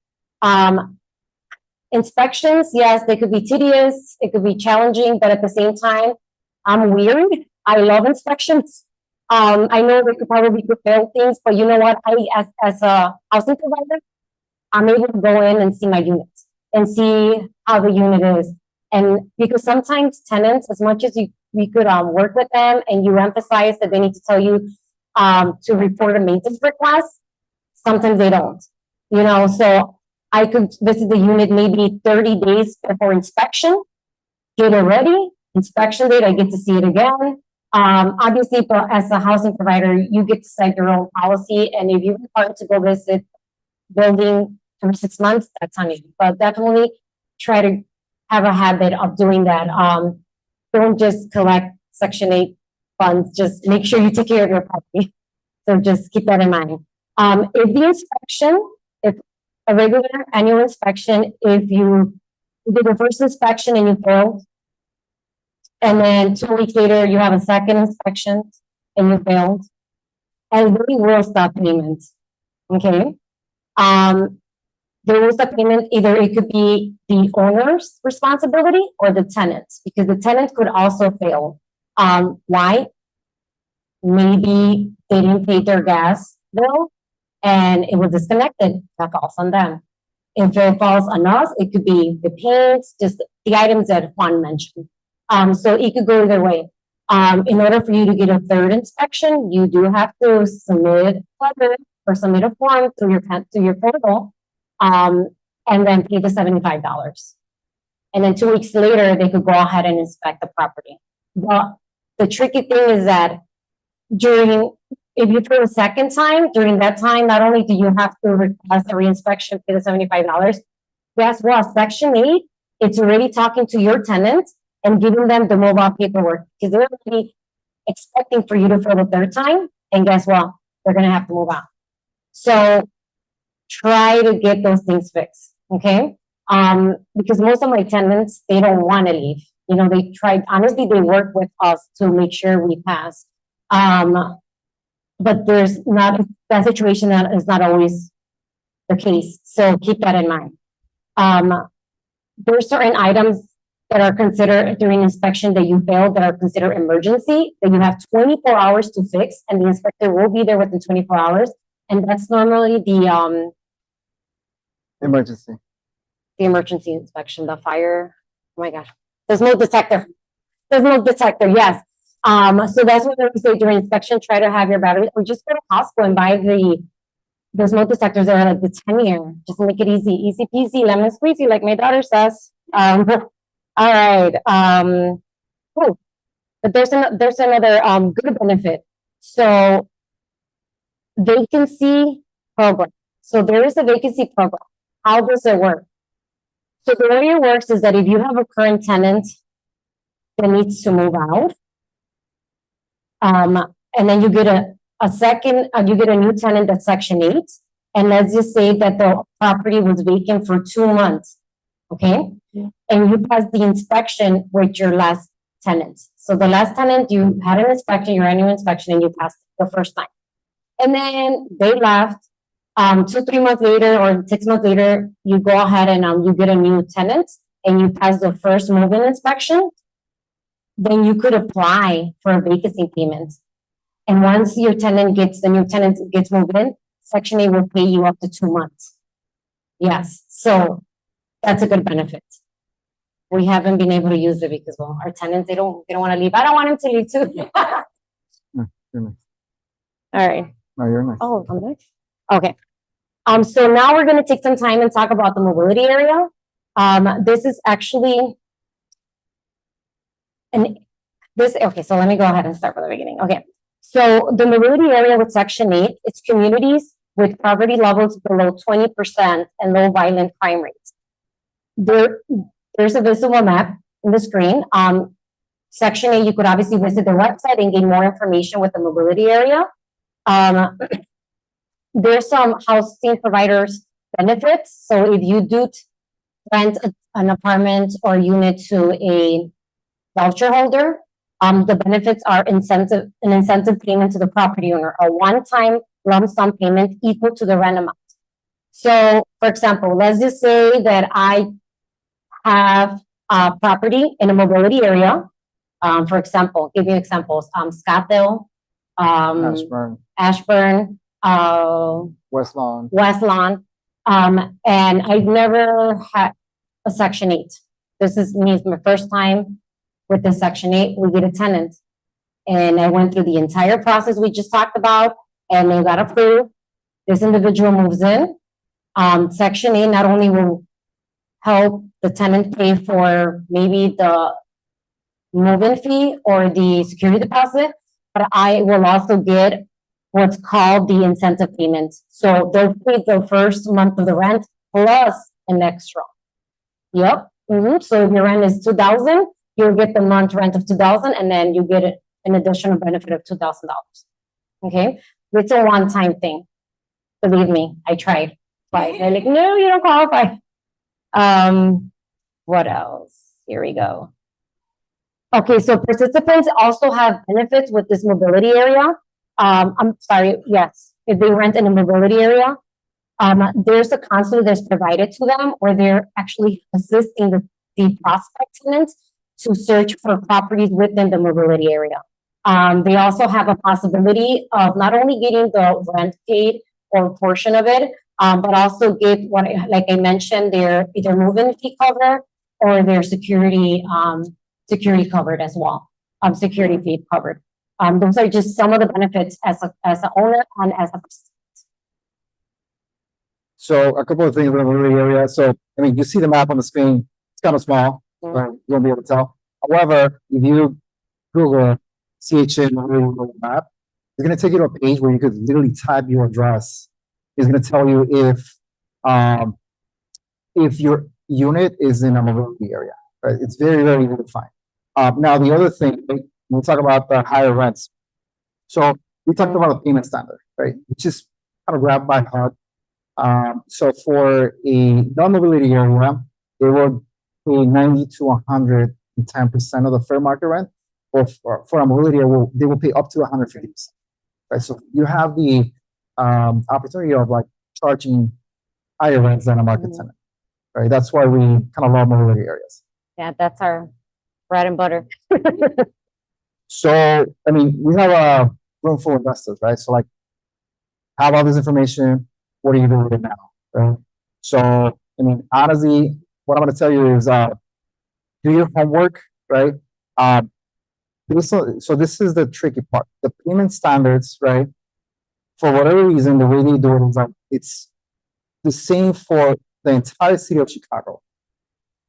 Speaker 2: Inspections, yes, they could be tedious, it could be challenging, but at the same time, I'm weird. I love inspections. I know they could probably fail things, but you know what? As a housing provider, I'm able to go in and see my units and see how the unit is. And because sometimes tenants, as much as we could work with them and you emphasize that they need to tell you to report a maintenance request, sometimes they don't, you know, so I could visit the unit maybe 30 days before inspection, get it ready, inspection date, I get to see it again. Obviously, but as a housing provider, you get to set your own policy, and if you're required to go visit building every 6 months, that's on you. But definitely try to have a habit of doing that. Don't just collect Section 8 funds, just make sure you take care of your property. So just keep that in mind. If the inspection, if a regular annual inspection, if you did the first inspection and you failed, and then 2 weeks later you have a second inspection and you failed, and they will stop payment. Okay. There will stop payment, either it could be the owner's responsibility or the tenant's, because the tenant could also fail. Why? Maybe they didn't pay their gas bill and it was disconnected. That falls on them. If it falls on us, it could be the paints, just the items that Juan mentioned. So it could go either way. In order for you to get a third inspection, you do have to submit a form through your portal, and then pay the $75. And then 2 weeks later, they could go ahead and inspect the property. But the tricky thing is that if you fail a second time, during that time, not only do you have to request a reinspection, pay the $75, guess what? Section 8, it's already talking to your tenant and giving them the mobile paperwork, because they're already expecting for you to fail the third time. And guess what? They're going to have to move out. So try to get those things fixed. Okay. Because most of my tenants, they don't want to leave. You know, honestly, they work with us to make sure we pass. But that situation that is not always the case. So keep that in mind. There are certain items that are considered during inspection that you failed that are considered emergency, that you have 24 hours to fix, and the inspector will be there within 24 hours. And that's normally the emergency inspection, the fire. Oh my gosh, there's no detector. Yes. So that's what I would say during inspection. Try to have your battery, or just go to Costco and buy those smoke detectors that are like the 10-year. Just make it easy peasy, lemon squeezy, like my daughter says. All right. But there's another good benefit. So vacancy program. So there is a vacancy program. How does it work? So the way it works is that if you have a current tenant that needs to move out, and then you get you get a new tenant that's Section 8, and let's just say that the property was vacant for 2 months, okay? And you pass the inspection with your last tenant. So the last tenant, you had an inspection, your annual inspection, and you passed the first time. And then they left. 2-3 months later or 6 months later, you go ahead and you get a new tenant and you pass the first move-in inspection. Then you could apply for a vacancy payment. And once the new tenant gets moved in, Section 8 will pay you up to 2 months. Yes, so that's a good benefit. We haven't been able to use it because, well, our tenants, they don't want to leave. I don't want them to leave too.
Speaker 3: You're nice.
Speaker 2: All right.
Speaker 3: No, you're nice.
Speaker 2: Oh, I'm next. Okay. So now we're going to take some time and talk about the mobility area. This is actually okay, so let me go ahead and start from the beginning. Okay. So the mobility area with Section 8, it's communities with poverty levels below 20% and low violent crime rates. There's a visible map in the screen. Section 8, you could obviously visit their website and gain more information with the mobility area. There's some housing providers benefits. So if you do rent an apartment or unit to a voucher holder, the benefits are an incentive payment to the property owner, a one-time lump sum payment equal to the rent amount. So, for example, let's just say that I have a property in a mobility area. For example, give you examples: Scottsdale, Ashburn,
Speaker 3: West Lawn.
Speaker 2: And I've never had a Section 8. This is me, it's my first time with the Section 8. We get a tenant, and I went through the entire process we just talked about, and they got approved. This individual moves in. Section 8 not only will help the tenant pay for maybe the move-in fee or the security deposit, but I will also get what's called the incentive payment. So they'll pay the first month of the rent plus an extra. Yep. So if your rent is $2,000, you'll get the month rent of $2,000, and then you get an additional benefit of $2,000. Okay, it's a one-time thing. Believe me, I tried. But they're like, no, you don't qualify. What else? Here we go. Okay, so participants also have benefits with this mobility area. I'm sorry, yes, if they rent in a mobility area, there's a counselor that's provided to them, or they're actually assisting the prospect tenants to search for properties within the mobility area. They also have a possibility of not only getting the rent paid or a portion of it, but also get what, like I mentioned, their either move-in fee cover or their security covered as well. Security fee covered. Those are just some of the benefits as an owner and as a person.
Speaker 3: So a couple of things in the mobility area. So, I mean, you see the map on the screen. It's kind of small, right? You won't be able to tell. However, if you Google CHN mobility map, it's going to take you to a page where you could literally type your address. It's going to tell you if your unit is in a mobility area, right? It's very, very easy to find. Now, the other thing, we'll talk about the higher rents. So we talked about the payment standard, right? Which is kind of grabbed by heart. So for a non-mobility area, they will pay 90 to 110% of the fair market rent, or for a mobility area, they will pay up to 150%. Right? So you have the opportunity of like charging higher rents than a market tenant. Right? That's why we kind of love mobility areas.
Speaker 2: Yeah, that's our bread and butter.
Speaker 3: So, I mean, we have a room full of investors, right? So, like, have all this information. What are you doing with it now? Right? So, I mean, honestly, what I'm going to tell you is do your homework, right? So this is the tricky part. The payment standards, right? For whatever reason, the way they do it is like it's the same for the entire city of Chicago.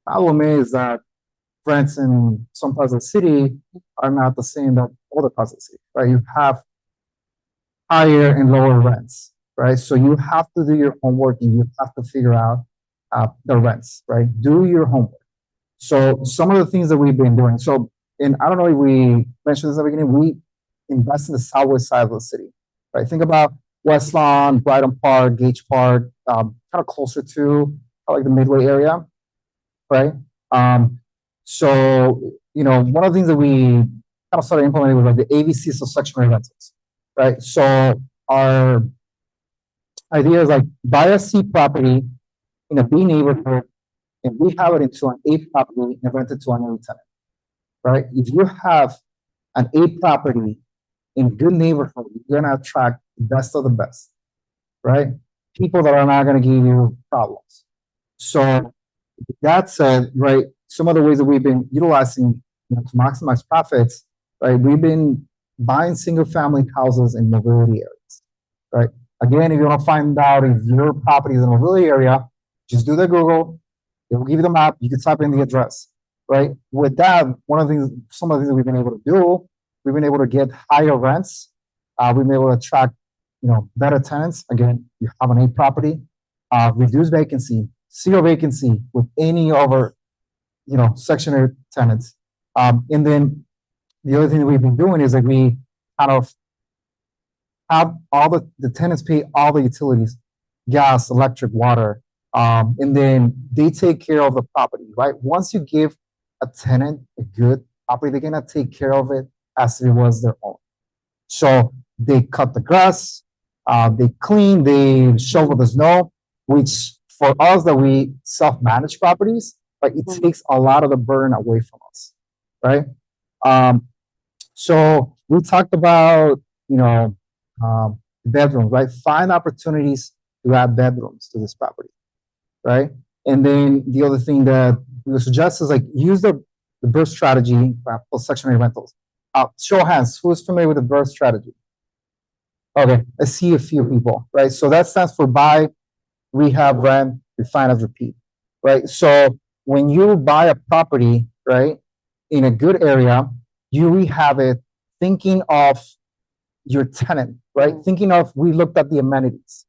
Speaker 3: Problem is that rents in some parts of the city are not the same that other parts of the city, right? You have higher and lower rents, right? So you have to do your homework and you have to figure out the rents, right? Do your homework. So some of the things that we've been doing. So, and I don't know if we mentioned this at the beginning, we invest in the southwest side of the city, right? Think about West Lawn, Brighton Park, Gage Park, kind of closer to like the Midway area, right? So, you know, one of the things that we kind of started implementing was like the AVC, so sectionary rentals, right? So our idea is like buy a C property in a B neighborhood and we have it into an A property and rent it to another tenant, right? If you have an A property in good neighborhood, you're gonna attract the best of the best, right? People that are not gonna give you problems. So that said, right, some of the ways that we've been utilizing, you know, to maximize profits, right? We've been buying single family houses in mobility areas, right? Again, if you want to find out if your property is in a mobility area, just do the Google. It will give you the map. You can type in the address, right? With that, one of the things, some of the things that we've been able to do, we've been able to get higher rents. We've been able to attract, you know, better tenants. Again, you have an A property, reduce vacancy, zero vacancy with any other, you know, sectionary tenants. And then the other thing that we've been doing is that we kind of have all the tenants pay all the utilities, gas, electric, water, and then they take care of the property, right? Once you give a tenant a good property, they're gonna take care of it as if it was their own. So they cut the grass, they clean, they shovel the snow, which for us that we self-manage properties, like it takes a lot of the burden away from us, right? So we talked about, you know, bedrooms, right? Find opportunities to add bedrooms to this property, right? And then the other thing that we would suggest is like use the BRRRR strategy for sectionary rentals. Show of hands, who is familiar with the BRRRR strategy? Okay, I see a few people, right? So that stands for buy, rehab, rent, refinance, repeat, right? So when you buy a property, right, in a good area, you rehab it thinking of your tenant, right? Thinking of, we looked at the amenities,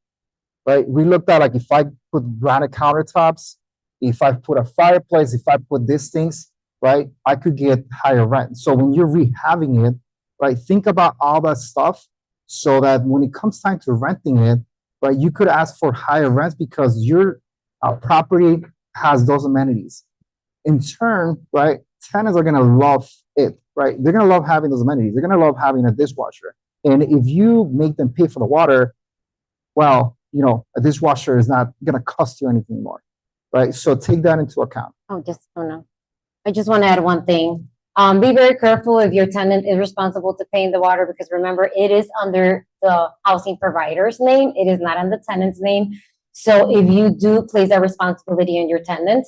Speaker 3: right? We looked at like if I put granite countertops, if I put a fireplace, if I put these things, right, I could get higher rent. So when you're rehabbing it, right, think about all that stuff so that when it comes time to renting it, right, you could ask for higher rents because your property has those amenities. In turn, right, tenants are gonna love it, right? They're gonna love having those amenities. They're gonna love having a dishwasher. And if you make them pay for the water, well, you know, a dishwasher is not gonna cost you anything more, right? So take that into account.
Speaker 2: Oh, no. I just want to add one thing. Be very careful if your tenant is responsible to paying the water, because remember, it is under the housing provider's name. It is not on the tenant's name. So if you do place that responsibility on your tenant,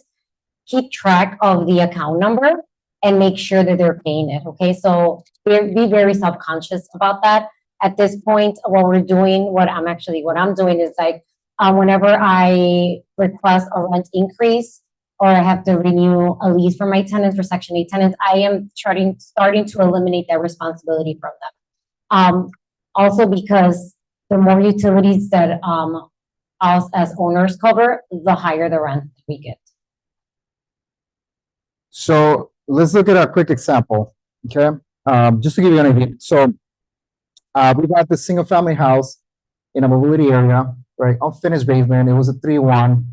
Speaker 2: keep track of the account number and make sure that they're paying it, okay? So be very self-conscious about that. At this point, what I'm doing is like, whenever I request a rent increase, or I have to renew a lease for my tenants, for Section 8 tenants, I am starting to eliminate that responsibility from them. Also because the more utilities that us as owners cover, the higher the rent we get.
Speaker 3: So let's look at a quick example, okay? Just to give you an idea. So we got this single family house in a mobility area, right? Unfinished basement. It was a 3-1.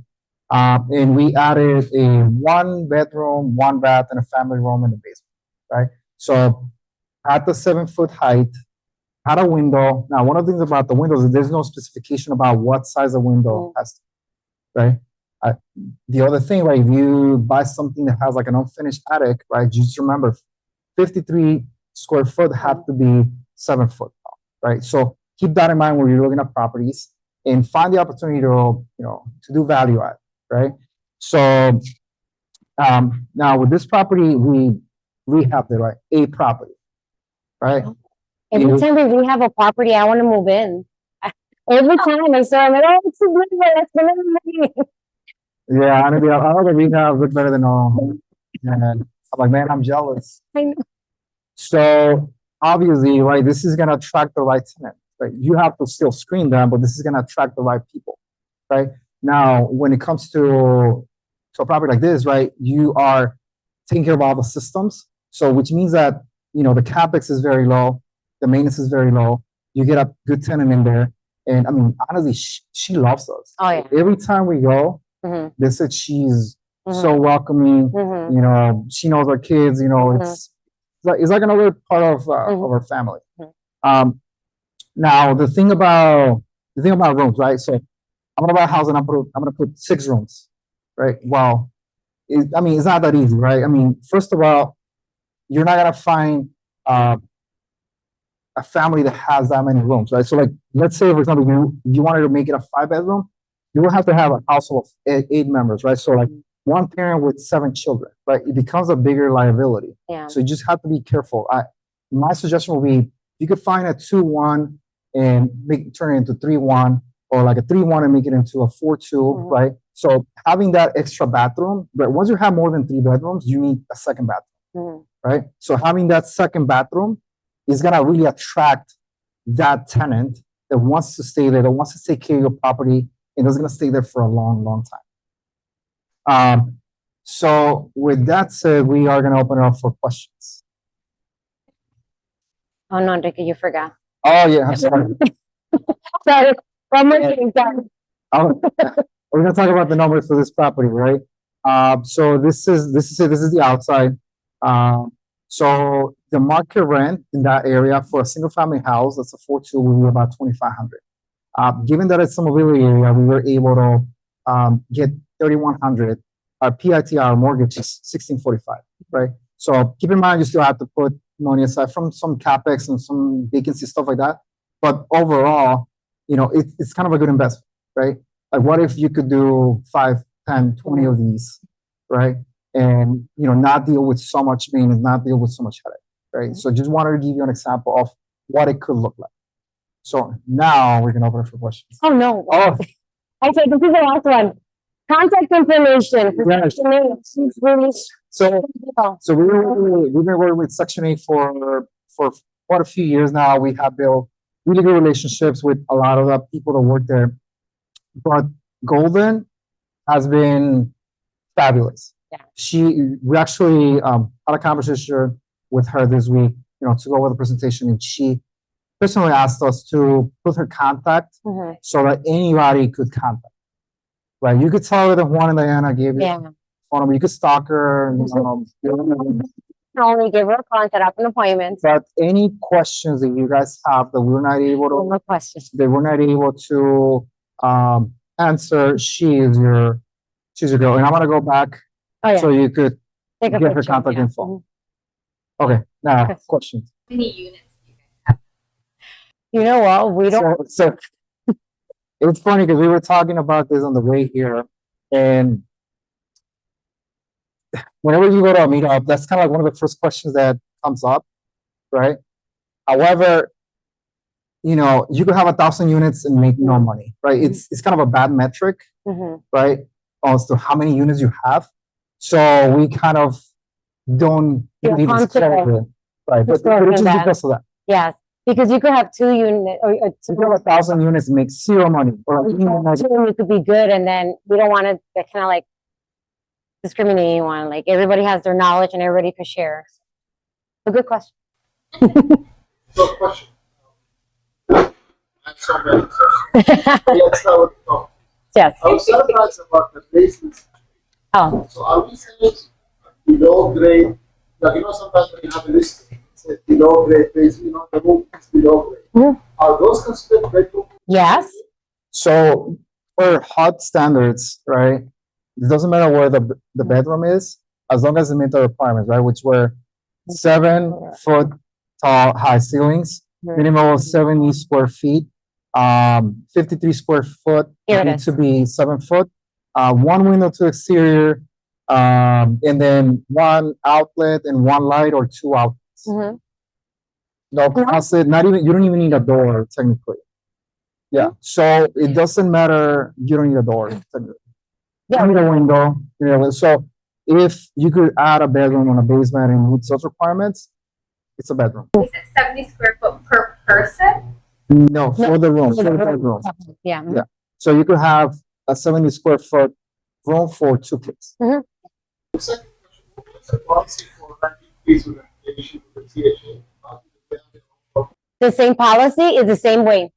Speaker 3: And we added a 1-bedroom, 1-bath, and a family room in the basement, right? So at the 7-foot height, had a window. Now, one of the things about the windows is there's no specification about what size the window has to be, right? The other thing, right, if you buy something that has like an unfinished attic, right, just remember 53 square foot have to be 7 foot tall, right? So keep that in mind when you're looking at properties and find the opportunity to, you know, to do value add, right? So now with this property, we rehabbed it, right? A property, right?
Speaker 2: Every time we have a property, I want to move in. Every time I saw, I'm like, oh, it's so good. That's the money.
Speaker 3: Yeah, honestly, all the rehabs look better than all. And I'm like, man, I'm jealous.
Speaker 2: I know.
Speaker 3: So obviously, right, this is gonna attract the right tenant, right? You have to still screen them, but this is gonna attract the right people, right? Now, when it comes to a property like this, right, you are taking care of all the systems. So which means that, you know, the CapEx is very low, the maintenance is very low. You get a good tenant in there. And I mean, honestly, she loves us.
Speaker 2: Oh, yeah.
Speaker 3: Every time we go,
Speaker 2: Mhm,
Speaker 3: they said she's so
Speaker 2: mhm,
Speaker 3: welcoming.
Speaker 2: mhm,
Speaker 3: You know, she knows our kids. You know,
Speaker 2: Mhm.
Speaker 3: it's like another part of
Speaker 2: Mhm.
Speaker 3: our family.
Speaker 2: Mhm.
Speaker 3: Now the thing about rooms, right? So I'm gonna buy a house and I'm gonna put 6 rooms, right? Well, I mean, it's not that easy, right? I mean, first of all, you're not gonna find a family that has that many rooms, right? So like, let's say for example, you wanted to make it a 5-bedroom, you will have to have a household of 8 members, right? So like one parent with 7 children, right? It becomes a bigger liability.
Speaker 2: Yeah.
Speaker 3: So you just have to be careful. My suggestion would be you could find a 2-1 and turn it into 3-1, or like a 3-1 and make it into a 4-2, right? So having that extra bathroom, but once you have more than 3 bedrooms, you need a second bathroom, right? So having that second bathroom is gonna really attract that tenant that wants to stay there, that wants to take care of your property, and is gonna stay there for a long, long time. So with that said, we are gonna open it up for questions.
Speaker 2: Oh, no, Enrique, you forgot.
Speaker 3: Oh yeah, I'm sorry.
Speaker 2: Sorry, one more thing, sorry.
Speaker 3: We're gonna talk about the numbers for this property, right? So this is the outside. So the market rent in that area for a single family house that's a 4-2 will be about 2,500. Given that it's a mobility area, we were able to get 3,100. Our PITR mortgage is 1,645, right? So keep in mind you still have to put money aside from some capex and some vacancy stuff like that. But overall, you know, it's kind of a good investment, right? Like what if you could do 5, 10, 20 of these, right? And, you know, not deal with so much maintenance, not deal with so much headache, right? So just wanted to give you an example of what it could look like. So now we can open it for questions.
Speaker 2: Oh, no.
Speaker 3: Oh,
Speaker 2: I said, this is the last one. Contact information.
Speaker 3: Yes. So we've been working with Section 8 for quite a few years now. We have built really good relationships with a lot of the people that work there. But Golden has been fabulous.
Speaker 2: Yeah.
Speaker 3: We actually had a conversation with her this week, you know, to go over the presentation, and she personally asked us to put her contact so that anybody could contact. Right? You could tell her that Juan and Diana gave you
Speaker 2: Yeah.
Speaker 3: phone number. You could stalk her.
Speaker 2: Only give her a call and set up an appointment.
Speaker 3: But any questions that you guys have that we're not able
Speaker 2: No
Speaker 3: to,
Speaker 2: more questions.
Speaker 3: answer, she's your girl. And I'm gonna go back
Speaker 2: Oh, yeah.
Speaker 3: so you could
Speaker 2: Take a
Speaker 3: get her
Speaker 2: picture,
Speaker 3: contact
Speaker 2: yeah.
Speaker 3: info. Okay, now
Speaker 2: Okay.
Speaker 3: questions.
Speaker 1: How many units do you guys have?
Speaker 2: You know what? We don't.
Speaker 3: So it's funny because we were talking about this on the way here, and whenever you go to a meetup, that's kind of like one of the first questions that comes up, right? However, you know, you could have 1,000 units and make no money, right? It's kind of a bad metric, right? As to how many units you have. So we kind of don't
Speaker 2: Feel
Speaker 3: even
Speaker 2: comfortable
Speaker 3: disclose it, right? But
Speaker 2: disclosing
Speaker 3: it's just
Speaker 2: that.
Speaker 3: because of that.
Speaker 2: Yes, because you could have 2 units or
Speaker 3: If you have 1,000 units, and make 0 money, or like,
Speaker 2: you could be good, and then we don't want to kind of like discriminate anyone. Like everybody has their knowledge and everybody could share. A good question.
Speaker 4: So question. I have so many questions. Let's start with the top.
Speaker 2: Yes.
Speaker 4: I was surprised about the basements.
Speaker 2: Oh.
Speaker 4: So are we saying below grade? Like, you know, sometimes when you have a list, it says below grade basement, you know, the roof is below grade. Are those considered bedroom?
Speaker 2: Yes.
Speaker 3: So for HUD standards, right? It doesn't matter where the bedroom is, as long as it meets the requirements, right? Which were 7-foot tall high ceilings, minimum of 70 square feet, 53 square foot
Speaker 2: Here it
Speaker 3: need
Speaker 2: is.
Speaker 3: to be 7 foot, 1 window to exterior, and then 1 outlet and 1 light or 2 outlets. No closet, not even, you don't even need a door technically. Yeah, so it doesn't matter, you don't need a door technically. You need a window, you know, so if you could add a bedroom on a basement and meet those requirements, it's a bedroom.
Speaker 1: Is it 70 square foot per person?
Speaker 3: No, for the room, for the bedroom.
Speaker 2: Yeah.
Speaker 3: Yeah. So you could have a 70 square foot room for 2 kids.
Speaker 4: The second question, what's the policy for rent increase with inflation with the CHA?
Speaker 2: The same policy is the same way.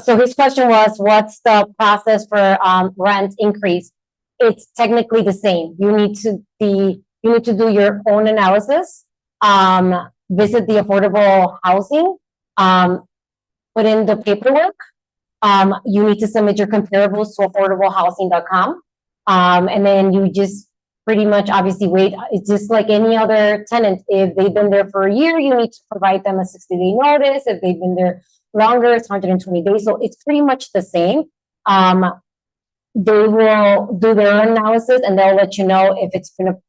Speaker 2: So his question was, what's the process for rent increase? It's technically the same. You need to do your own analysis, visit the affordable housing, put in the paperwork. You need to submit your comparables to affordablehousing.com. And then you just pretty much obviously wait. It's just like any other tenant. If they've been there for a year, you need to provide them a 60-day notice. If they've been there longer, it's 120 days. So it's pretty much the same. They will do their own analysis and they'll let you know if it's been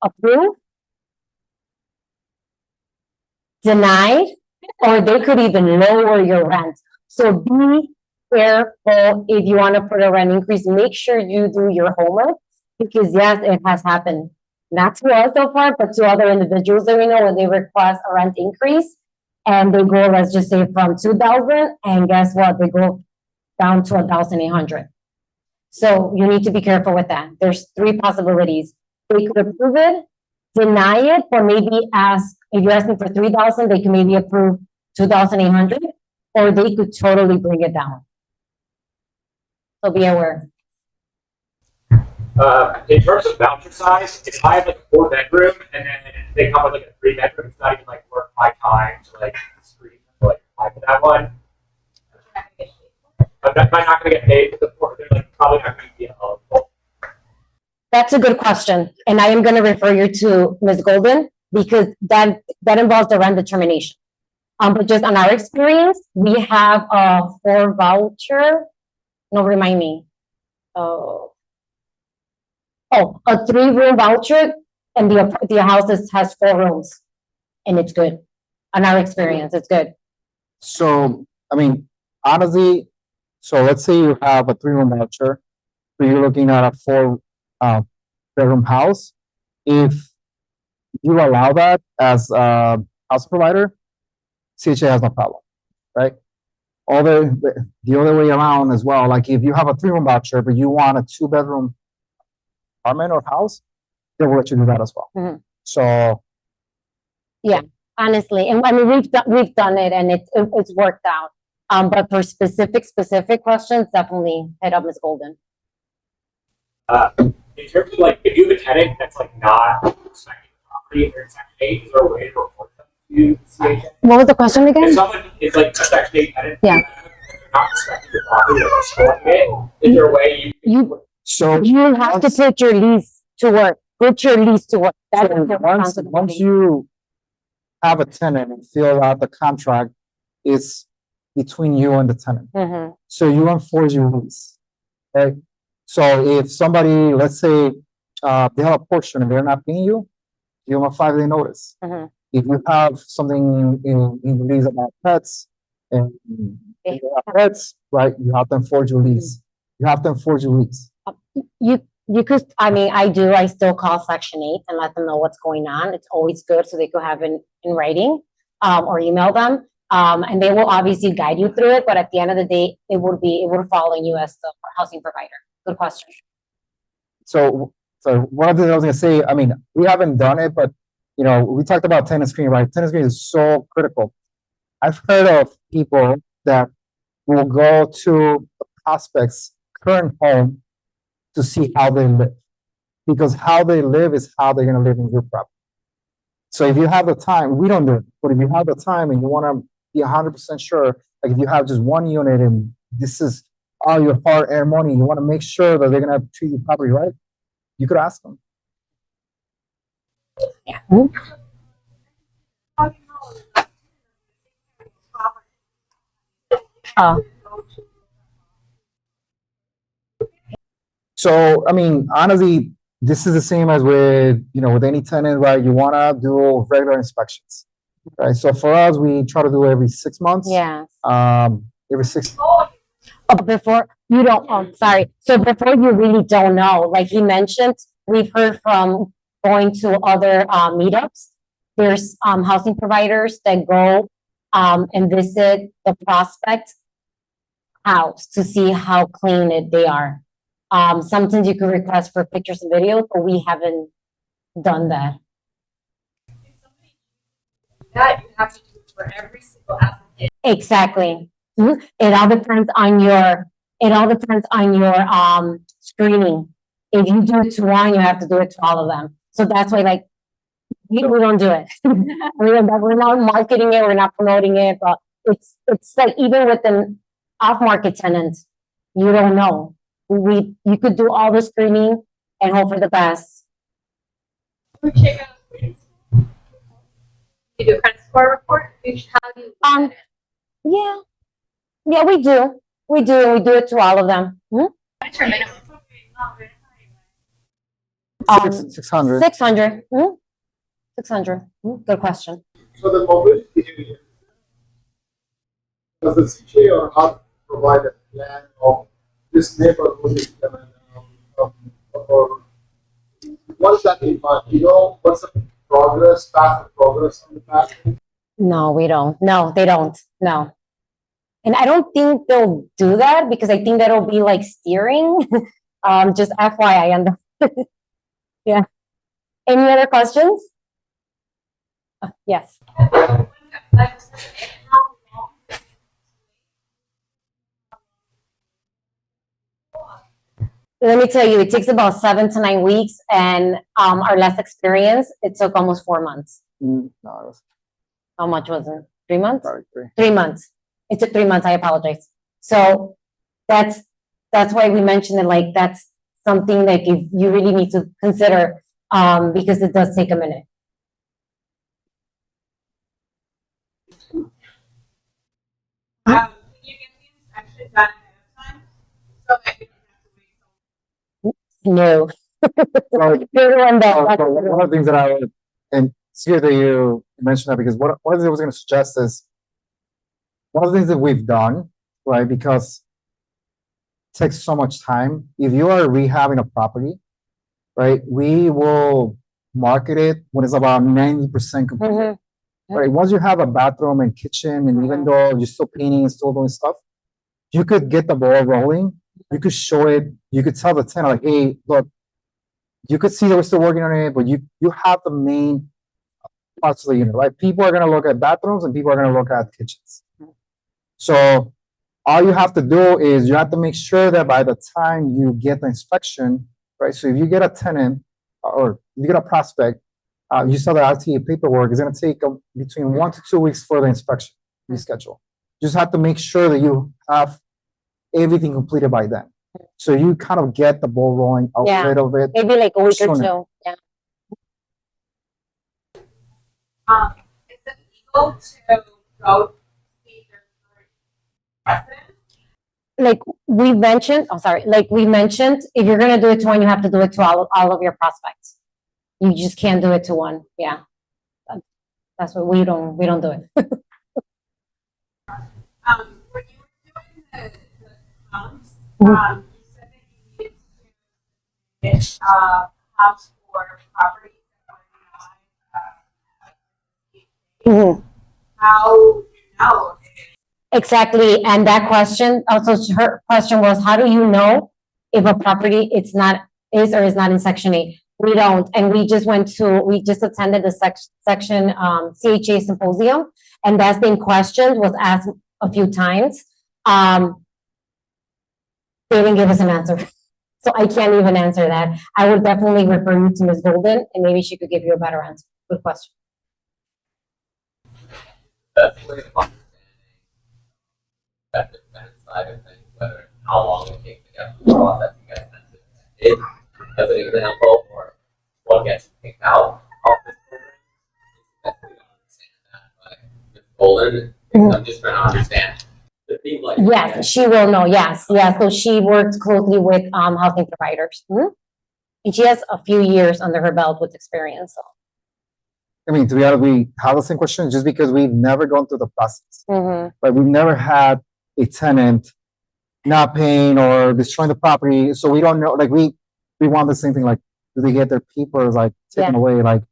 Speaker 2: approved, denied, or they could even lower your rent. So be careful if you want to put a rent increase. Make sure you do your homework, because yes, it has happened. Not to us so far, but to other individuals that we know when they request a rent increase and they go, let's just say from 2,000, and guess what? They go down to 1,800. So you need to be careful with that. There's 3 possibilities. They could approve it, deny it, or maybe ask, if you're asking for 3,000, they can maybe approve 2,800, or they could totally bring it down. So be aware.
Speaker 5: In terms of voucher size, if I have like a 4-bedroom and then they come with like a 3-bedroom, it's not even like worth my time to like screen or like apply for that one. I'm not gonna get paid for the 4. They're like probably not gonna be eligible.
Speaker 2: That's a good question, and I am going to refer you to Ms. Golden, because that involves the rent determination. But just on our experience, we have a 4 voucher. No, remind me. A 3-room voucher, and the house has 4 rooms, and it's good. On our experience, it's good.
Speaker 3: So, I mean, honestly, so let's say you have a 3-room voucher, so you're looking at a 4-bedroom house. If you allow that as a house provider, CHA has no problem, right? The other way around as well, like if you have a 3-room voucher, but you want a 2-bedroom apartment or house, they will let you do that as well.
Speaker 2: Mhm.
Speaker 3: So,
Speaker 2: Honestly, and I mean, we've done it, and it's worked out. But for specific questions, definitely hit up Ms. Golden.
Speaker 5: In terms of like, if you have a tenant that's like not respecting the property and they're in Section 8, is there a way to report them to CHA?
Speaker 2: What was the question
Speaker 5: If
Speaker 2: again?
Speaker 5: someone is like a Section 8 tenant,
Speaker 2: Yeah.
Speaker 5: and they're not respecting the property or destroying it, is there a way
Speaker 2: You
Speaker 3: so
Speaker 2: have to put your lease to work. Put your lease to work. That's
Speaker 3: So
Speaker 2: your
Speaker 3: once
Speaker 2: responsibility.
Speaker 3: you have a tenant and fill out the contract, it's between you and the tenant.
Speaker 2: Mhm.
Speaker 3: So you enforce your lease, right? So if somebody, let's say, they have a portion and they're not paying you, give them a 5-day notice.
Speaker 2: Mhm.
Speaker 3: If you have something in the lease about pets and they have pets, right, you have to enforce your lease. You have to enforce your lease.
Speaker 2: You could, I mean, I still call Section 8 and let them know what's going on. It's always good so they could have it in writing, or email them. And they will obviously guide you through it, but at the end of the day, it would fall on you as the housing provider. Good question.
Speaker 3: So one of the things I was gonna say, I mean, we haven't done it, but you know, we talked about tenant screening, right? Tenant screening is so critical. I've heard of people that will go to the prospect's current home to see how they live, because how they live is how they're gonna live in your property. So if you have the time, we don't do it, but if you have the time and you wanna be 100% sure, like if you have just 1 unit and this is all your hard-earned money, you wanna make sure that they're gonna treat your property right, you could ask them.
Speaker 2: Yeah.
Speaker 3: So, I mean, honestly, this is the same as with, you know, with any tenant, right? You wanna do regular inspections, right? So for us, we try to do every 6 months.
Speaker 2: Yeah.
Speaker 3: Every 6.
Speaker 2: Before you don't, sorry. So before you really don't know, like he mentioned, we've heard from going to other meetups. There's housing providers that go and visit the prospect house to see how clean they are. Sometimes you can request for pictures and videos, but we haven't done that.
Speaker 6: That you have to do for every single applicant.
Speaker 2: Exactly. It all depends on your, screening. If you do it to one, you have to do it to all of them. So that's why, like, we don't do it. We're not marketing it, we're not promoting it, but it's like even with an off-market tenant, you don't know. You could do all the screening and hope for the best.
Speaker 6: You check out. You do a credit score report. How do you?
Speaker 2: Yeah, we do. We do it to all of them.
Speaker 6: What's your minimum?
Speaker 3: 600.
Speaker 2: 600. 600. Good question.
Speaker 4: So the mobility area, does the city or not provide a plan of this neighborhood is gonna, or what does that mean? You know, what's the path of progress on the path?
Speaker 2: No, we don't. No, they don't. No. And I don't think they'll do that because I think that'll be like steering. Just FYI on the yeah. Any other questions? Yes. Let me tell you, it takes about 7 to 9 weeks, and our last experience, it took almost 4 months.
Speaker 3: No, it was
Speaker 2: How much was it? 3 months?
Speaker 3: probably 3.
Speaker 2: 3 months. It took 3 months. I apologize. So that's why we mentioned it. Like that's something that you really need to consider because it does take a minute.
Speaker 6: Can you get the inspection done ahead of time so that you don't have to wait?
Speaker 2: No.
Speaker 3: So,
Speaker 2: You're the one that-
Speaker 3: so one of the things that I would, and it's good that you mentioned that because one of the things I was going to suggest is one of the things that we've done, right? Because it takes so much time. If you are rehabbing a property, right, we will market it when it's about 90% complete.
Speaker 2: Mhm.
Speaker 3: Right, once you have a bathroom and kitchen, and even though you're still painting and still doing stuff, you could get the ball rolling. You could show it. You could tell the tenant, like, hey, look, you could see that we're still working on it, but you have the main parts of the unit, right? People are gonna look at bathrooms and people are gonna look at kitchens. So all you have to do is you have to make sure that by the time you get the inspection, right? So if you get a tenant or you get a prospect, you saw the RTA paperwork, it's going to take between 1 to 2 weeks for the inspection reschedule. You just have to make sure that you have everything completed by then. So you kind of get the ball rolling a
Speaker 2: Yeah.
Speaker 3: little bit.
Speaker 2: Maybe like a week or
Speaker 3: Sooner.
Speaker 2: 2. Yeah.
Speaker 6: Is it legal to go see their residence?
Speaker 2: Like we mentioned, if you're gonna do it to one, you have to do it to all of your prospects. You just can't do it to one. Yeah. That's what we don't do it.
Speaker 6: When you were doing the comps, you said that you needed to get comps for properties that were not. How do you know?
Speaker 2: Exactly. And that question, also her question was, how do you know if a property is or is not in Section 8? We don't. And we just attended the section CHA symposium, and that same question was asked a few times. They didn't give us an answer. So I can't even answer that. I would definitely refer you to Ms. Golden, and maybe she could give you a better answer. Good question.
Speaker 7: That's the way of understanding that defense side of things, whether it's how long it takes to get through the process you guys mentioned. It, as an example, or what gets picked out of this program, I don't understand that, but Ms. Golden, I'm just trying to understand the theme like.
Speaker 2: Yes, she will know. Yes. So she works closely with housing providers. And she has a few years under her belt with experience. So.
Speaker 3: I mean, to be honest, we have the same question just because we've never gone through the process. Right? We've never had a tenant not paying or destroying the property. So we don't know, like we want the same thing, like Do they get their papers like taken
Speaker 2: Yeah.
Speaker 3: away? Like,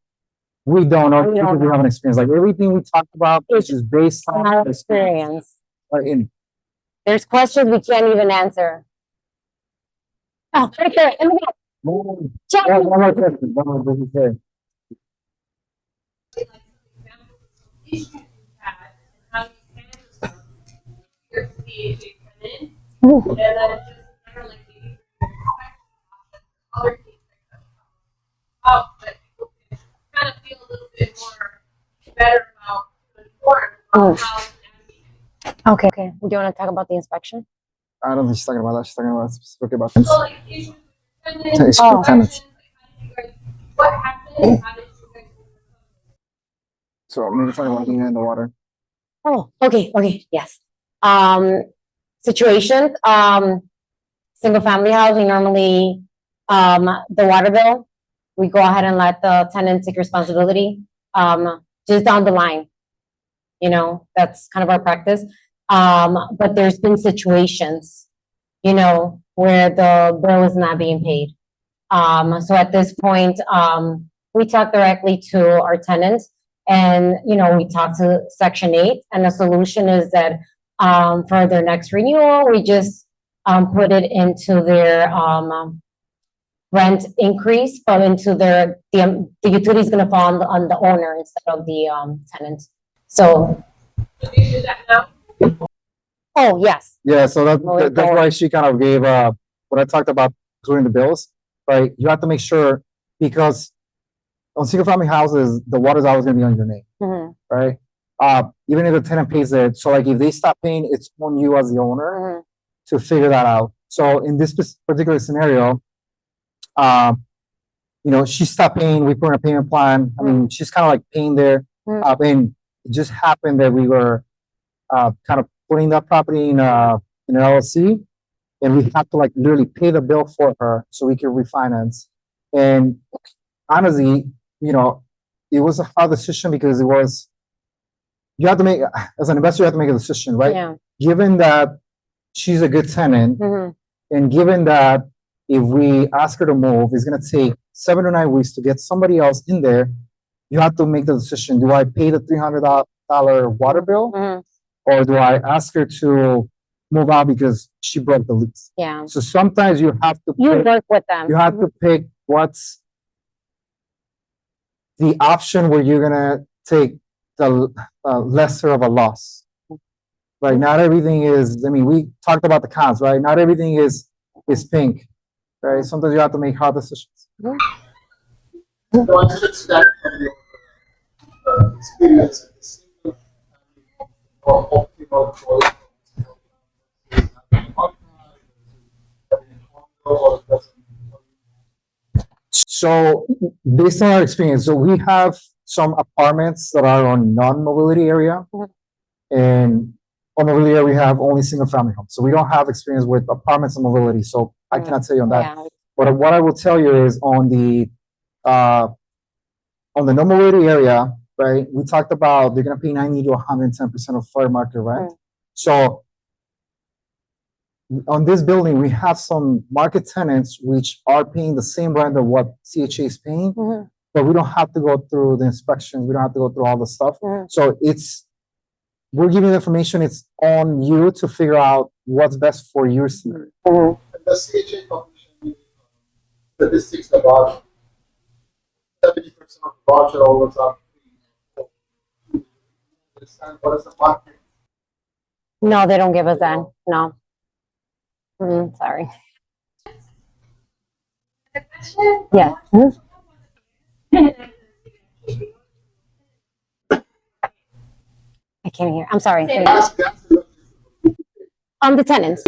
Speaker 3: we don't know
Speaker 2: We don't
Speaker 3: because we
Speaker 2: know.
Speaker 3: haven't experienced. Like, everything we talked about is just based on
Speaker 2: Our experience.
Speaker 3: in
Speaker 2: There's questions we can't even answer. Oh, right there. In the back.
Speaker 3: one
Speaker 2: Check.
Speaker 3: more question. One more question.
Speaker 6: like some examples of some issues you had and how you handled them your CHA tenants, and then just kind like maybe your inspection process or other things that come up that people can kind of feel a little bit more better about the informed about how to navigate.
Speaker 2: Okay. Okay. Do you want to talk about the inspection?
Speaker 3: I don't think she's talking about that. She's talking about specifically about
Speaker 6: So like issues with tenants,
Speaker 3: Issues
Speaker 2: with
Speaker 3: tenants.
Speaker 6: like how did you guys, what happened, how did you guys
Speaker 3: So maybe talking about being in the water.
Speaker 2: Oh, okay. Okay. Yes. Situations. Single family house, we normally, the water bill, we go ahead and let the tenant take responsibility, just down the line. You know, that's kind of our practice. But there's been situations, you know, where the bill is not being paid. So at this point, we talk directly to our tenants and, you know, we talk to Section 8 and the solution is that, for their next renewal, we just, put it into their, rent increase, but into their, the utility is gonna fall on the owner instead of the, tenant. So,
Speaker 6: do you do that now?
Speaker 2: oh, yes.
Speaker 3: Yeah, so
Speaker 2: Moving
Speaker 3: that's
Speaker 2: forward.
Speaker 3: why she kind of gave what I talked about including the bills, right? You have to make sure because on single family houses, the water is always gonna be on your name,
Speaker 2: Mhm,
Speaker 3: right? Even if the tenant pays it, so like if they stop paying, it's on you as the owner
Speaker 2: mhm,
Speaker 3: to figure that out. So in this particular scenario, you know, she stopped paying, we put in a payment plan. I mean, she's kind of like paying there.
Speaker 2: Mhm.
Speaker 3: And it just happened that we were kind of putting that property in an LLC, and we have to like literally pay the bill for her so we can refinance. And honestly, you know, it was a hard decision because it was you have to make as an investor, you have to make a decision, right?
Speaker 2: yeah.
Speaker 3: Given that she's a good tenant,
Speaker 2: Mhm,
Speaker 3: and given that if we ask her to move, it's gonna take 7 to 9 weeks to get somebody else in there. You have to make the decision: do I pay the $300 water bill,
Speaker 2: mhm,
Speaker 3: or do I ask her to move out because she broke the lease?
Speaker 2: yeah.
Speaker 3: So sometimes you have to
Speaker 2: You
Speaker 3: pick,
Speaker 2: work with them.
Speaker 3: you have to pick what's the option where you're gonna take the lesser of a loss. Right? Not everything is. I mean, we talked about the cons, right? Not everything is pink, right? Sometimes you have to make hard decisions.
Speaker 4: So I understand from your experience in the single family or optimal choice.
Speaker 3: So based on our experience, so we have some apartments that are on non-mobility area,
Speaker 2: Mhm.
Speaker 3: and on mobility area we have only single family homes. So we don't have experience with apartments and mobility. So I cannot tell you on that.
Speaker 2: Yeah.
Speaker 3: But what I will tell you is on the non-mobility area, right? We talked about they're gonna pay 90 to 110% of fair market rent.
Speaker 2: Mm.
Speaker 3: So on this building, we have some market tenants which are paying the same rent of what CHA is paying,
Speaker 2: Mhm,
Speaker 3: but we don't have to go through the inspections. We don't have to go through all the stuff.
Speaker 2: mhm.
Speaker 3: So we're giving the information. It's on you to figure out what's best for your scenario.
Speaker 4: And the CHA Commission statistics about 70% of voucher holders are free. Understand what is the market?
Speaker 2: No, they don't give us that. No. Sorry.
Speaker 6: The question?
Speaker 2: Yeah. I can't hear. I'm sorry.
Speaker 4: Gas is
Speaker 2: The tenants.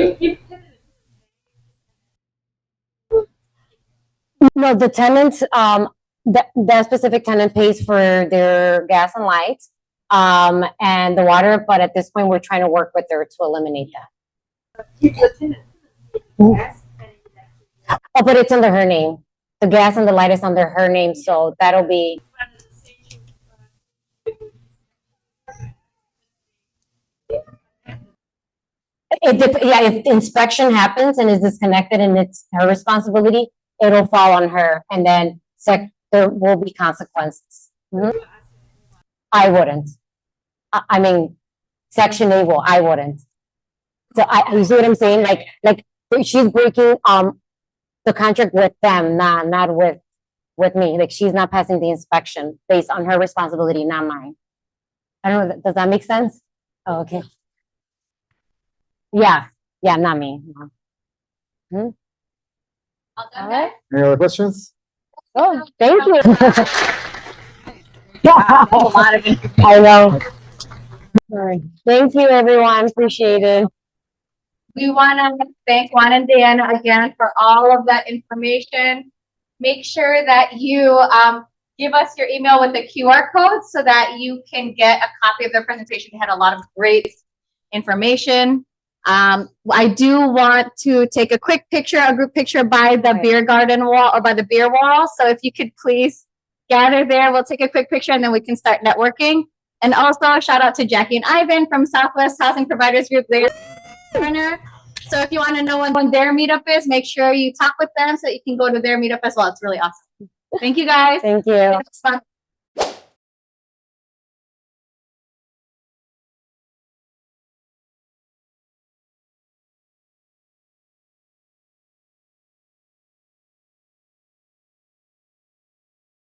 Speaker 2: No, the tenants, that specific tenant pays for their gas and lights, and the water, but at this point, we're trying to work with her to eliminate that.
Speaker 6: Keep the tenant. Yes, and
Speaker 2: Oh, but it's under her name. The gas and the light is under her name, so that'll be, yeah, if inspection happens and is disconnected and it's her responsibility, it'll fall on her, and then there will be consequences. Mhm. I wouldn't. I mean, Section 8 will, I wouldn't. So you see what I'm saying? Like she's breaking, the contract with them, not with me. Like, she's not passing the inspection based on her responsibility, not mine. I don't know, does that make sense? Oh, okay. Yeah, not me. No.
Speaker 1: All done,
Speaker 2: All
Speaker 1: guys?
Speaker 2: right.
Speaker 3: Any other questions?
Speaker 2: Oh, thank you.
Speaker 1: Wow, a lot of information.
Speaker 2: I know. All right. Thank you, everyone. Appreciate it.
Speaker 1: We want to thank Juan and Diana again for all of that information. Make sure that you give us your email with the QR code so that you can get a copy of their presentation. They had a lot of great information. I do want to take a quick picture, a group picture by the beer garden wall or by the beer wall. So if you could please gather there, we'll take a quick picture and then we can start networking. And also shout out to Jackie and Ivan from Southwest Housing Providers Group. They're so if you want to know when their meetup is, make sure you talk with them so you can go to their meetup as well. It's really awesome. Thank you guys.
Speaker 2: Thank you.
Speaker 1: It was fun.